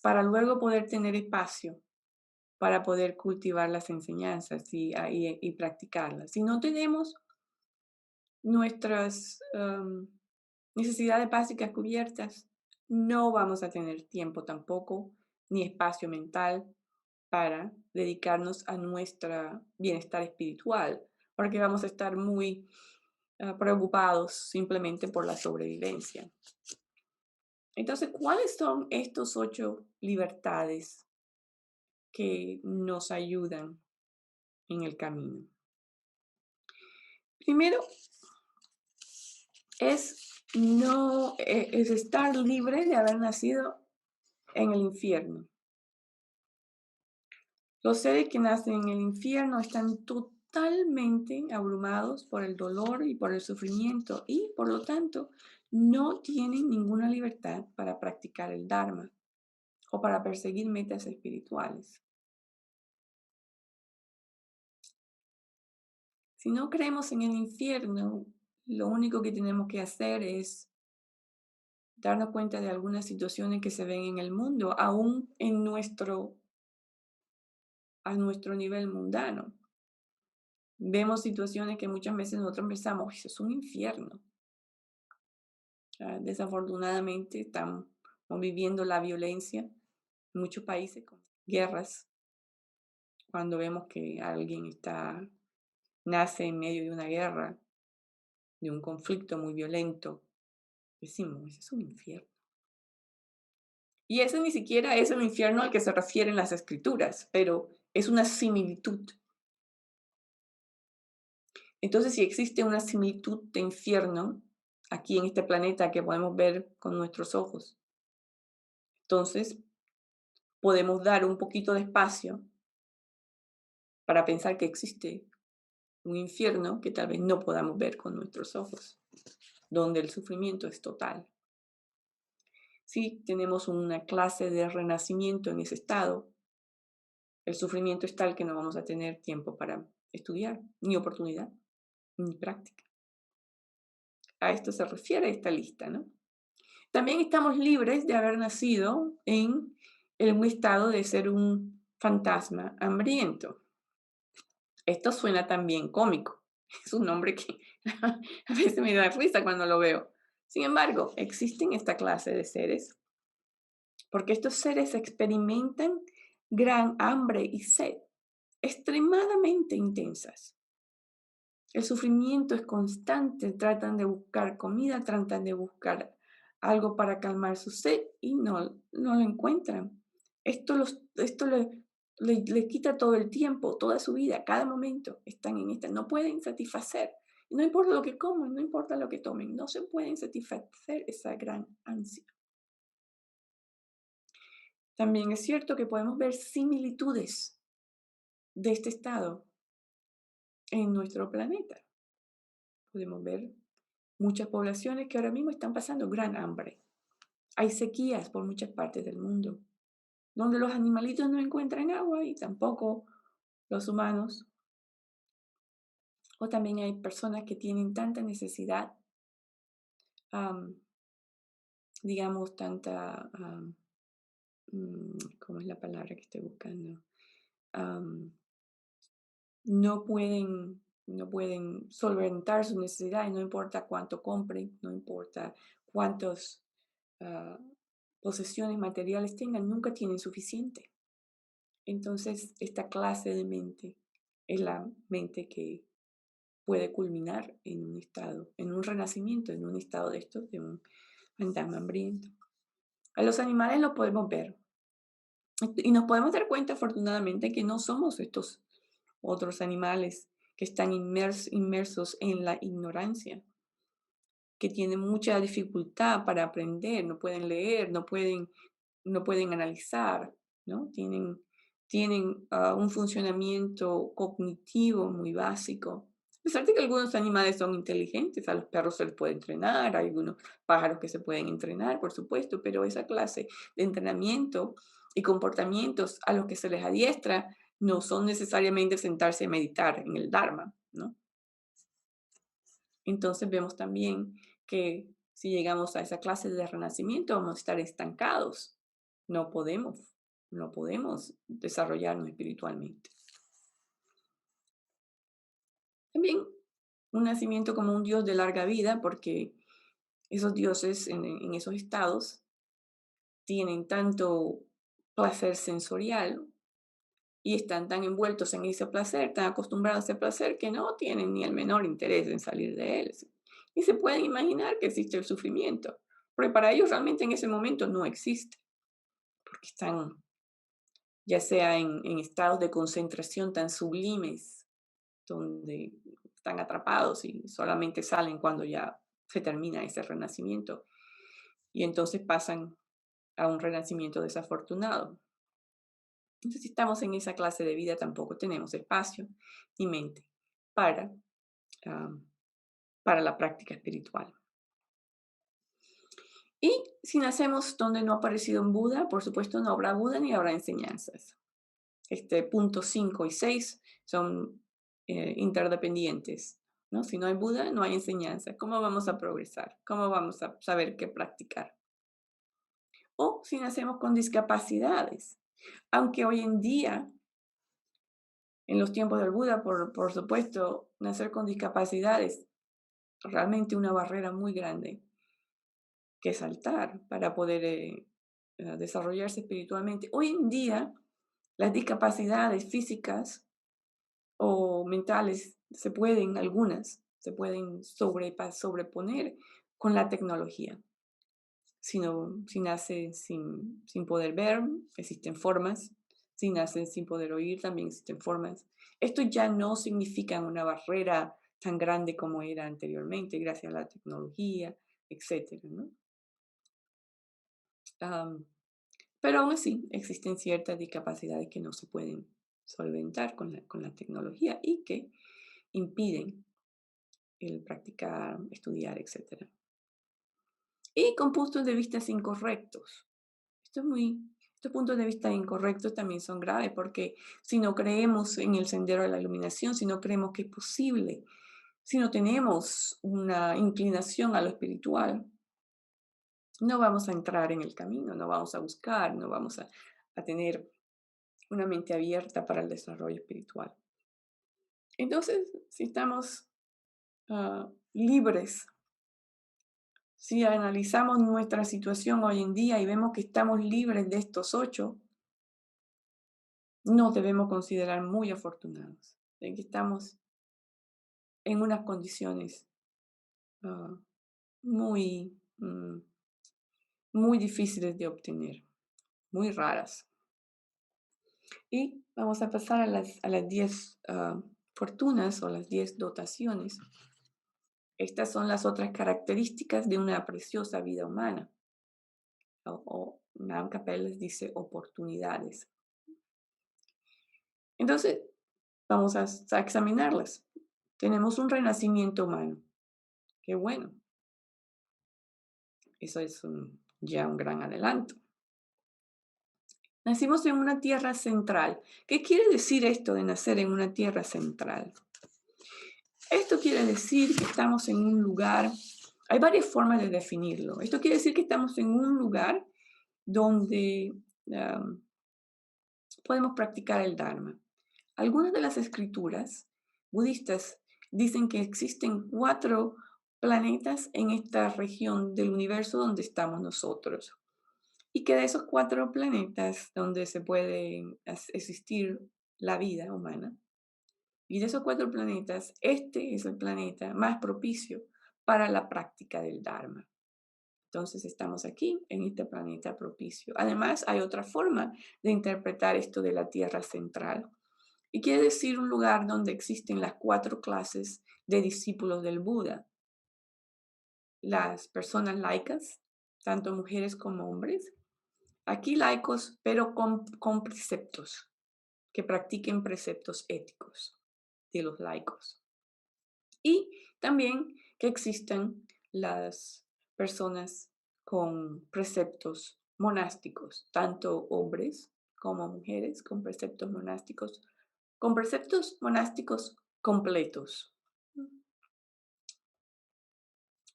para luego poder tener espacio para poder cultivar las enseñanzas y practicarlas. Si no tenemos nuestras necesidades básicas cubiertas, no vamos a tener tiempo tampoco, ni espacio mental para dedicarnos a nuestro bienestar espiritual, porque vamos a estar muy preocupados simplemente por la sobrevivencia. Entonces, ¿cuáles son estos 8 libertades que nos ayudan en el camino? Primero, es estar libre de haber nacido en el infierno. Los seres que nacen en el infierno están totalmente abrumados por el dolor y por el sufrimiento y, por lo tanto, no tienen ninguna libertad para practicar el Dharma o para perseguir metas espirituales. Si no creemos en el infierno, lo único que tenemos que hacer es darnos cuenta de algunas situaciones que se ven en el mundo, aún a nuestro nivel mundano. Vemos situaciones que muchas veces nosotros pensamos, eso es un infierno. Desafortunadamente estamos viviendo la violencia en muchos países con guerras. Cuando vemos que alguien nace en medio de una guerra, de un conflicto muy violento, decimos, ese es un infierno. Y ese ni siquiera es el infierno al que se refieren las escrituras, pero es una similitud. Entonces, si existe una similitud de infierno aquí en este planeta que podemos ver con nuestros ojos, entonces podemos dar un poquito de espacio para pensar que existe un infierno que tal vez no podamos ver con nuestros ojos, donde el sufrimiento es total. Si tenemos una clase de renacimiento en ese estado, el sufrimiento es tal que no vamos a tener tiempo para estudiar, ni oportunidad, ni práctica. A esto se refiere esta lista, ¿no? También estamos libres de haber nacido en un estado de ser un fantasma hambriento. Esto suena también cómico. Es un nombre que a veces me da risa cuando lo veo. Sin embargo, existen esta clase de seres porque estos seres experimentan gran hambre y sed extremadamente intensas. El sufrimiento es constante, tratan de buscar comida, tratan de buscar algo para calmar su sed y no lo encuentran. Esto le quita todo el tiempo, toda su vida, cada momento están en esta, no pueden satisfacer. No importa lo que coman, no importa lo que tomen, no se pueden satisfacer esa gran ansia. También es cierto que podemos ver similitudes de este estado en nuestro planeta. Podemos ver muchas poblaciones que ahora mismo están pasando gran hambre. Hay sequías por muchas partes del mundo, donde los animalitos no encuentran agua y tampoco los humanos. O también hay personas que tienen tanta necesidad, digamos, ¿cómo es la palabra que estoy buscando? No pueden solventar sus necesidades, no importa cuánto compren, no importa cuántas posesiones materiales tengan, nunca tienen suficiente. Entonces, esta clase de mente es la mente que puede culminar en un estado, en un renacimiento, en un estado de estos, de un fantasma hambriento. A los animales los podemos ver y nos podemos dar cuenta, afortunadamente, que no somos estos otros animales que están inmersos en la ignorancia, que tienen mucha dificultad para aprender, no pueden leer, no pueden no pueden analizar, ¿no? Tienen un funcionamiento cognitivo muy básico. A pesar de que algunos animales son inteligentes, a los perros se les puede entrenar, hay algunos pájaros que se pueden entrenar, por supuesto, pero esa clase de entrenamiento y comportamientos a los que se les adiestra no son necesariamente sentarse a meditar en el Dharma, ¿no? Entonces vemos también que si llegamos a esa clase de renacimiento vamos a estar estancados. No podemos, no podemos desarrollarnos espiritualmente. También un nacimiento como un dios de larga vida, porque esos dioses en esos estados tienen tanto placer sensorial y están tan envueltos en ese placer, tan acostumbrados a ese placer, que no tienen ni el menor interés en salir de él. Y se pueden imaginar que existe el sufrimiento, porque para ellos realmente en ese momento no existe, porque están ya sea en estados de concentración tan sublimes, donde están atrapados y solamente salen cuando ya se termina ese renacimiento, y entonces pasan a un renacimiento desafortunado. Entonces, si estamos en esa clase de vida, tampoco tenemos espacio ni mente para, am, para la práctica espiritual. Y si nacemos donde no ha aparecido un Buda, por supuesto no habrá Buda ni habrá enseñanzas. Puntos 5 y 6 son interdependientes, ¿no? Si no hay Buda, no hay enseñanza. ¿Cómo vamos a progresar? ¿Cómo vamos a saber qué practicar? O si nacemos con discapacidades, aunque hoy en día, en los tiempos del Buda, por supuesto, nacer con discapacidades realmente una barrera muy grande que saltar para poder desarrollarse espiritualmente. Hoy en día, las discapacidades físicas o mentales algunas, se pueden sobreponer con la tecnología. Si nacen sin poder ver, existen formas. Si nacen sin poder oír, también existen formas. Esto ya no significa una barrera tan grande como era anteriormente, gracias a la tecnología, etcétera, ¿no? Pero aún así, existen ciertas discapacidades que no se pueden solventar con la tecnología y que impiden el practicar, estudiar, etcétera. Y con puntos de vista incorrectos. Esto es muy, estos puntos de vista incorrectos también son graves porque si no creemos en el sendero de la iluminación, si no creemos que es posible, si no tenemos una inclinación a lo espiritual, no vamos a entrar en el camino, no vamos a buscar, no vamos a tener una mente abierta para el desarrollo espiritual. Entonces, si estamos libres, si analizamos nuestra situación hoy en día y vemos que estamos libres de estos 8, nos debemos considerar muy afortunados de que estamos en unas condiciones ah, muy, muy difíciles de obtener, muy raras. Y vamos a pasar a las 10 fortunas o las 10 dotaciones. Estas son las otras características de una preciosa vida humana. O Nam Capel les dice oportunidades. Entonces, vamos a examinarlas. Tenemos un renacimiento humano. Qué bueno. Eso es ya un gran adelanto. Nacimos en una tierra central. ¿Qué quiere decir esto de nacer en una tierra central? Esto quiere decir que estamos en un lugar, hay varias formas de definirlo. Esto quiere decir que estamos en un lugar donde podemos practicar el Dharma. Algunas de las escrituras budistas dicen que existen 4 planetas en esta región del universo donde estamos nosotros. Y que de esos 4 planetas donde se puede existir la vida humana, y de esos 4 planetas, este es el planeta más propicio para la práctica del Dharma. Entonces estamos aquí en este planeta propicio. Además, hay otra forma de interpretar esto de la Tierra central. Y quiere decir un lugar donde existen las 4 clases de discípulos del Buda. Las personas laicas, tanto mujeres como hombres, Aquí laicos, pero con preceptos, que practiquen preceptos éticos de los laicos. Y también que existan las personas con preceptos monásticos, tanto hombres como mujeres con preceptos monásticos completos.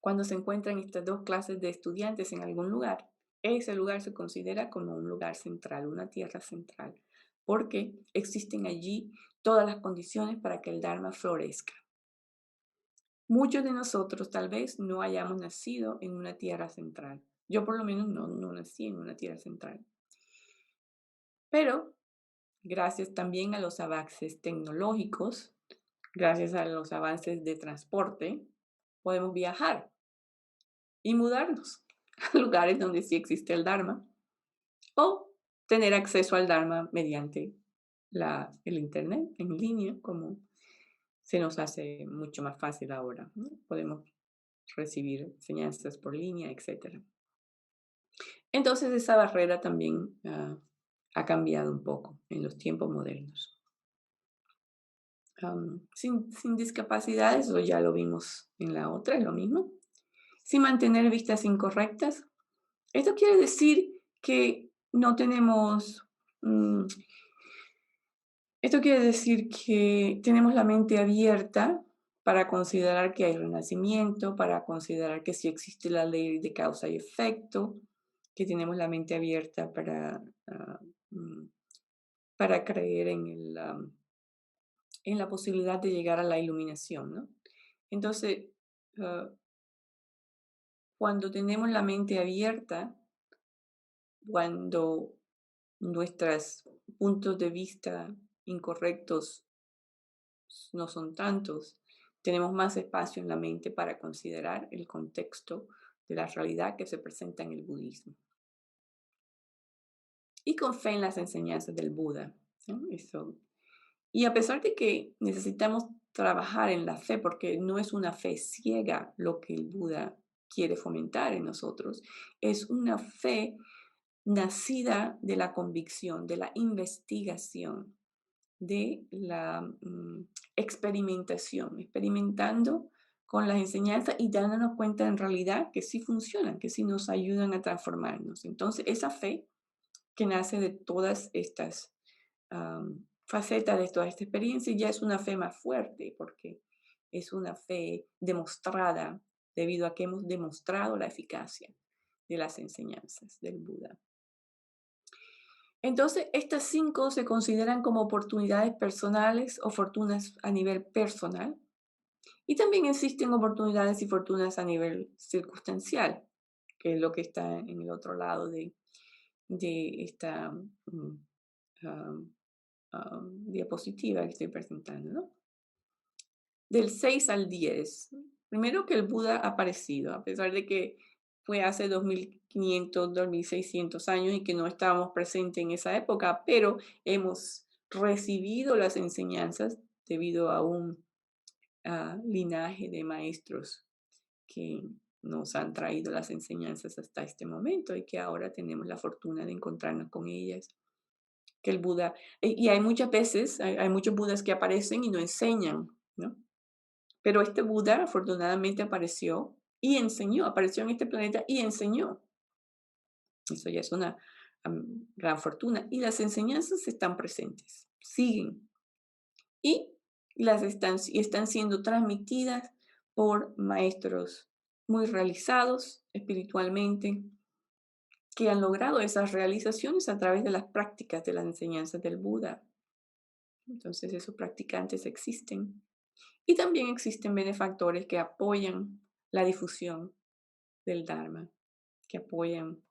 Cuando se encuentran estas dos clases de estudiantes en algún lugar, ese lugar se considera como un lugar central, una tierra central, porque existen allí todas las condiciones para que el Dharma florezca. Muchos de nosotros tal vez no hayamos nacido en una tierra central. Yo por lo menos no nací en una tierra central. Pero gracias también a los avances tecnológicos, gracias a los avances de transporte, podemos viajar y mudarnos a lugares donde sí existe el Dharma o tener acceso al Dharma mediante el Internet en línea, como se nos hace mucho más fácil ahora, ¿no? Podemos recibir enseñanzas por línea, etc. Entonces esa barrera también ha cambiado un poco en los tiempos modernos. Sin discapacidades, o ya lo vimos en la otra, es lo mismo. Sin mantener vistas incorrectas. Esto quiere decir que no tenemos, esto quiere decir que tenemos la mente abierta para considerar que hay renacimiento, para considerar que sí existe la ley de causa y efecto, que tenemos la mente abierta mm, para creer en la posibilidad de llegar a la iluminación, ¿no? Entonces, ah, cuando tenemos la mente abierta, cuando nuestros puntos de vista incorrectos no son tantos, tenemos más espacio en la mente para considerar el contexto de la realidad que se presenta en el budismo. Y con fe en las enseñanzas del Buda, ¿no? Y a pesar de que necesitamos trabajar en la fe, porque no es una fe ciega lo que el Buda quiere fomentar en nosotros, es una fe nacida de la convicción, de la investigación, de la experimentación, experimentando con las enseñanzas y dándonos cuenta en realidad que sí funcionan, que sí nos ayudan a transformarnos. Entonces, esa fe que nace de todas estas facetas, de toda esta experiencia, ya es una fe más fuerte, porque es una fe demostrada debido a que hemos demostrado la eficacia de las enseñanzas del Buda. Entonces, estas 5 se consideran como oportunidades personales o fortunas a nivel personal. Y también existen oportunidades y fortunas a nivel circunstancial, que es lo que está en el otro lado de esta diapositiva que estoy presentando, ¿no? Del 6 al 10. Primero que el Buda ha aparecido, a pesar de que fue hace 2500, 2600 años y que no estábamos presentes en esa época, pero hemos recibido las enseñanzas debido a un linaje de maestros que nos han traído las enseñanzas hasta este momento y que ahora tenemos la fortuna de encontrarnos con ellas. Que el Buda, y hay muchas veces, hay muchos Budas que aparecen y no enseñan, ¿no? Pero este Buda afortunadamente apareció y enseñó, apareció en este planeta y enseñó. Eso ya es una gran fortuna. Y las enseñanzas están presentes, siguen. Y están siendo transmitidas por maestros muy realizados espiritualmente, que han logrado esas realizaciones a través de las prácticas de las enseñanzas del Buda. Entonces esos practicantes existen. Y también existen benefactores que apoyan la difusión del Dharma, que apoyan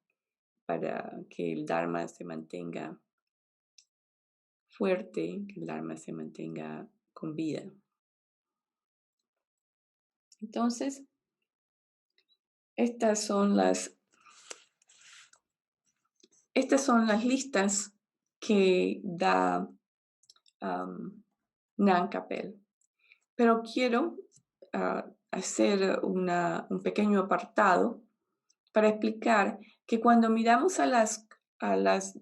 para que el Dharma se mantenga fuerte, que el Dharma se mantenga con vida. Entonces, estas son las listas que da Nan Capel. Pero quiero hacer un pequeño apartado para explicar que cuando miramos a las a las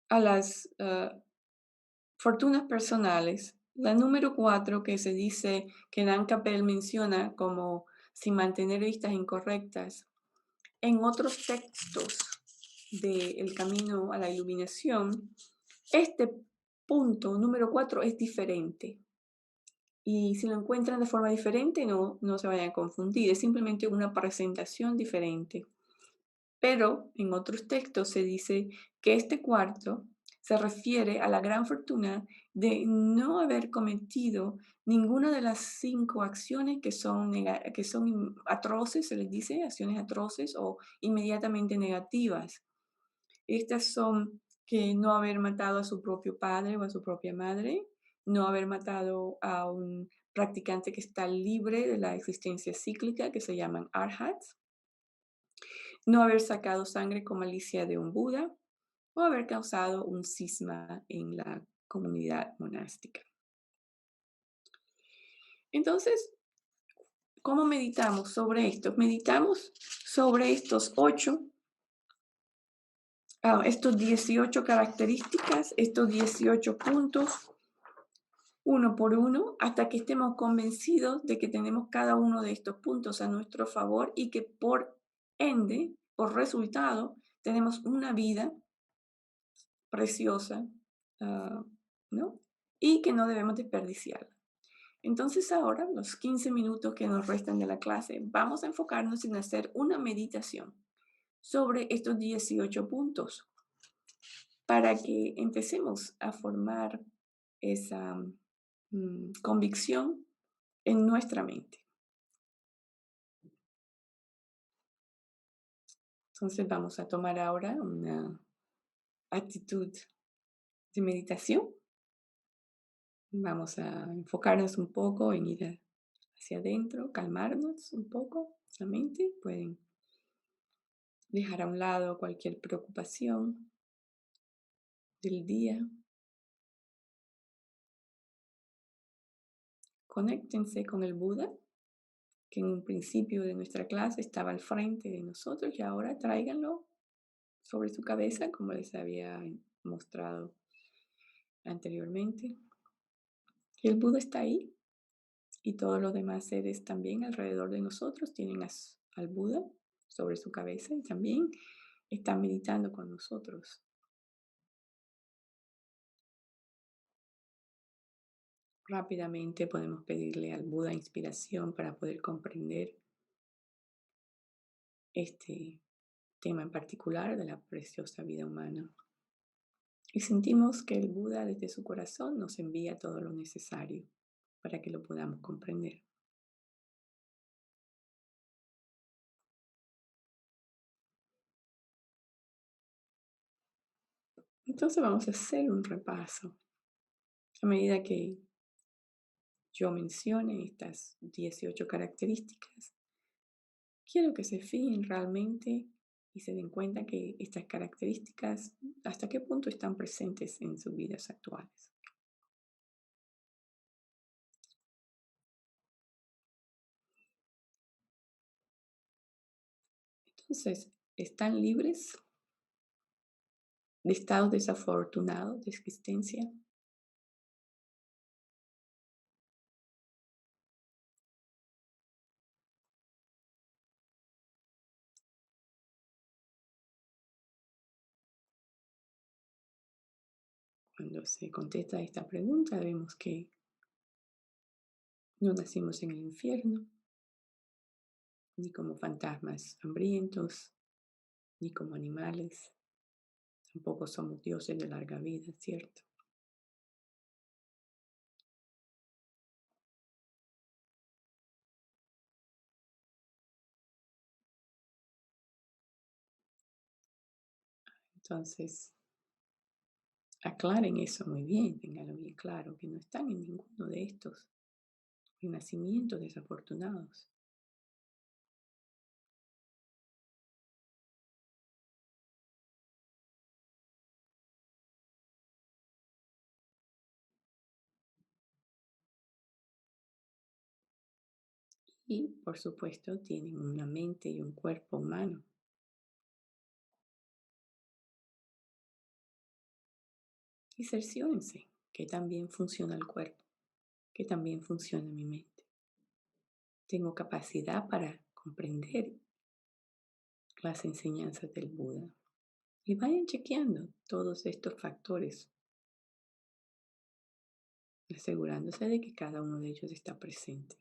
a las fortunas personales. La número 4 que se dice que Dan Capel menciona como sin mantener vistas incorrectas. En otros textos de El Camino a la Iluminación, este punto número 4 es diferente. Y si lo encuentran de forma diferente, no se vayan a confundir, es simplemente una presentación diferente. Pero en otros textos se dice que este cuarto se refiere a la gran fortuna de no haber cometido ninguna de las 5 acciones que son atroces, se les dice, acciones atroces o inmediatamente negativas. Estas son que no haber matado a su propio padre o a su propia madre, no haber matado a un practicante que está libre de la existencia cíclica, que se llaman arhats, no haber sacado sangre con malicia de un Buda o haber causado un cisma en la comunidad monástica. Entonces, ¿cómo meditamos sobre esto? Meditamos sobre estos 18 características, estos 18 puntos, uno por uno, hasta que estemos convencidos de que tenemos cada uno de estos puntos a nuestro favor y que por ende, por resultado, tenemos una vida preciosa, ¿no? Y que no debemos desperdiciarla. Entonces ahora, los 15 minutos que nos restan de la clase, vamos a enfocarnos en hacer una meditación sobre estos 18 puntos para que empecemos a formar esa convicción en nuestra mente. Entonces vamos a tomar ahora una actitud de meditación. Vamos a enfocarnos un poco en ir hacia adentro, calmarnos un poco la mente. Pueden dejar a un lado cualquier preocupación del día. Conéctense con el Buda, que en un principio de nuestra clase estaba al frente de nosotros y ahora tráiganlo sobre su cabeza, como les había mostrado anteriormente. Y el Buda está ahí y todos los demás seres también alrededor de nosotros tienen al Buda sobre su cabeza y también están meditando con nosotros. Rápidamente podemos pedirle al Buda inspiración para poder comprender este tema en particular de la preciosa vida humana. Y sentimos que el Buda desde su corazón nos envía todo lo necesario para que lo podamos comprender. Entonces vamos a hacer un repaso. A medida que yo mencione estas 18 características, quiero que se fijen realmente y se den cuenta que estas características, hasta qué punto están presentes en sus vidas actuales. Entonces, ¿están libres de estados desafortunados de existencia? Cuando se contesta esta pregunta, vemos que no nacimos en el infierno, ni como fantasmas hambrientos, ni como animales. Tampoco somos dioses de larga vida, ¿cierto? Entonces, aclaren eso muy bien, ténganlo bien claro, que no están en ninguno de estos nacimientos desafortunados. Y, por supuesto, tienen una mente y un cuerpo humano. Y cerciórense que también funciona el cuerpo, que también funciona mi mente. Tengo capacidad para comprender las enseñanzas del Buda. Y vayan chequeando todos estos factores, asegurándose de que cada uno de ellos está presente.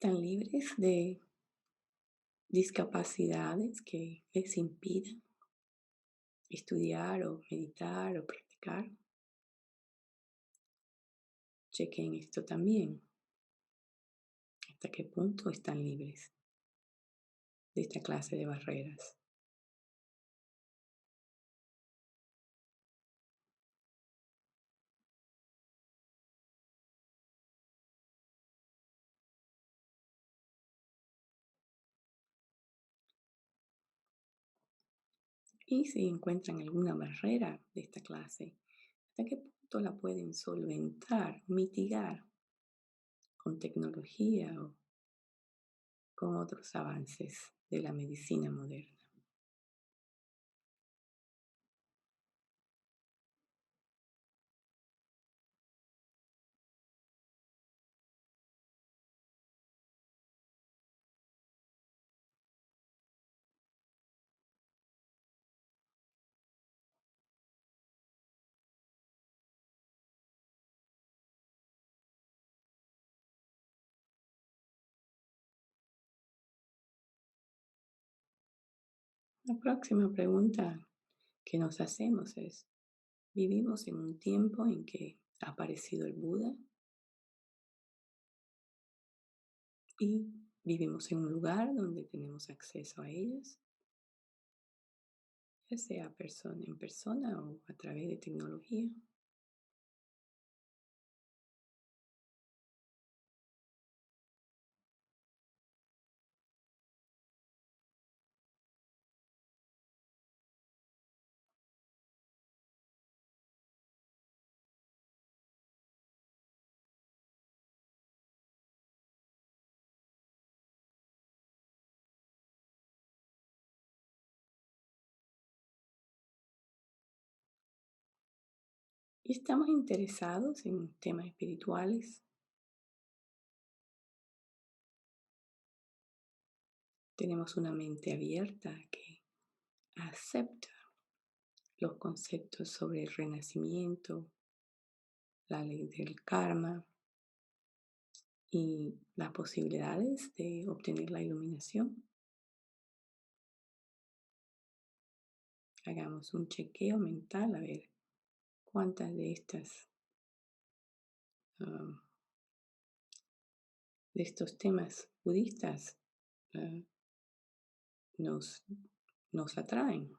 Están libres de discapacidades que les impidan estudiar o meditar o practicar. Chequen esto también. ¿Hasta qué punto están libres de esta clase de barreras? Y si encuentran alguna barrera de esta clase, ¿hasta qué punto la pueden solventar, mitigar con tecnología o con otros avances de la medicina moderna? La próxima pregunta que nos hacemos es, ¿vivimos en un tiempo en que ha aparecido el Buda y vivimos en un lugar donde tenemos acceso a ellos, ya sea en persona o a través de tecnología? Y estamos interesados en temas espirituales, tenemos una mente abierta que acepta los conceptos sobre el renacimiento, la ley del karma y las posibilidades de obtener la iluminación. Hagamos un chequeo mental a ver cuántas ah, de estos temas budistas ah, nos, nos atraen.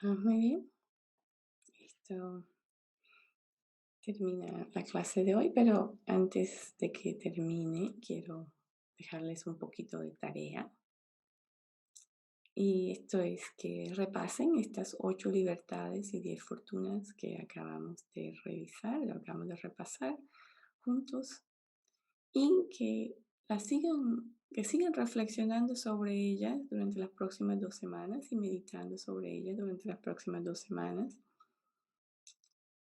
Muy bien, esto termina la clase de hoy, pero antes de que termine, quiero dejarles un poquito de tarea. Y esto es que repasen estas 8 libertades y 10 fortunas que acabamos de revisar, lo acabamos de repasar juntos y que sigan reflexionando sobre ellas durante las próximas 2 semanas y meditando sobre ellas durante las próximas 2 semanas.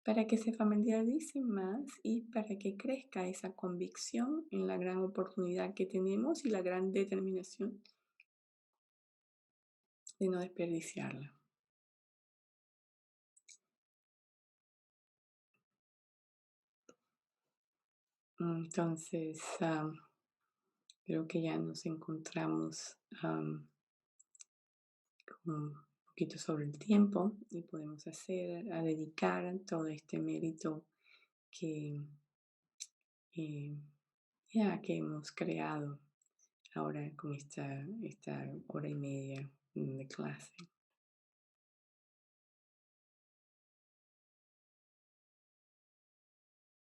para que se familiaricen más y para que crezca esa convicción en la gran oportunidad que tenemos y la gran determinación de no desperdiciarla. Entonces, creo que ya nos encontramos con un poquito sobre el tiempo y podemos dedicar todo este mérito que, eh, ya que hemos creado ahora con esta hora y media de clase.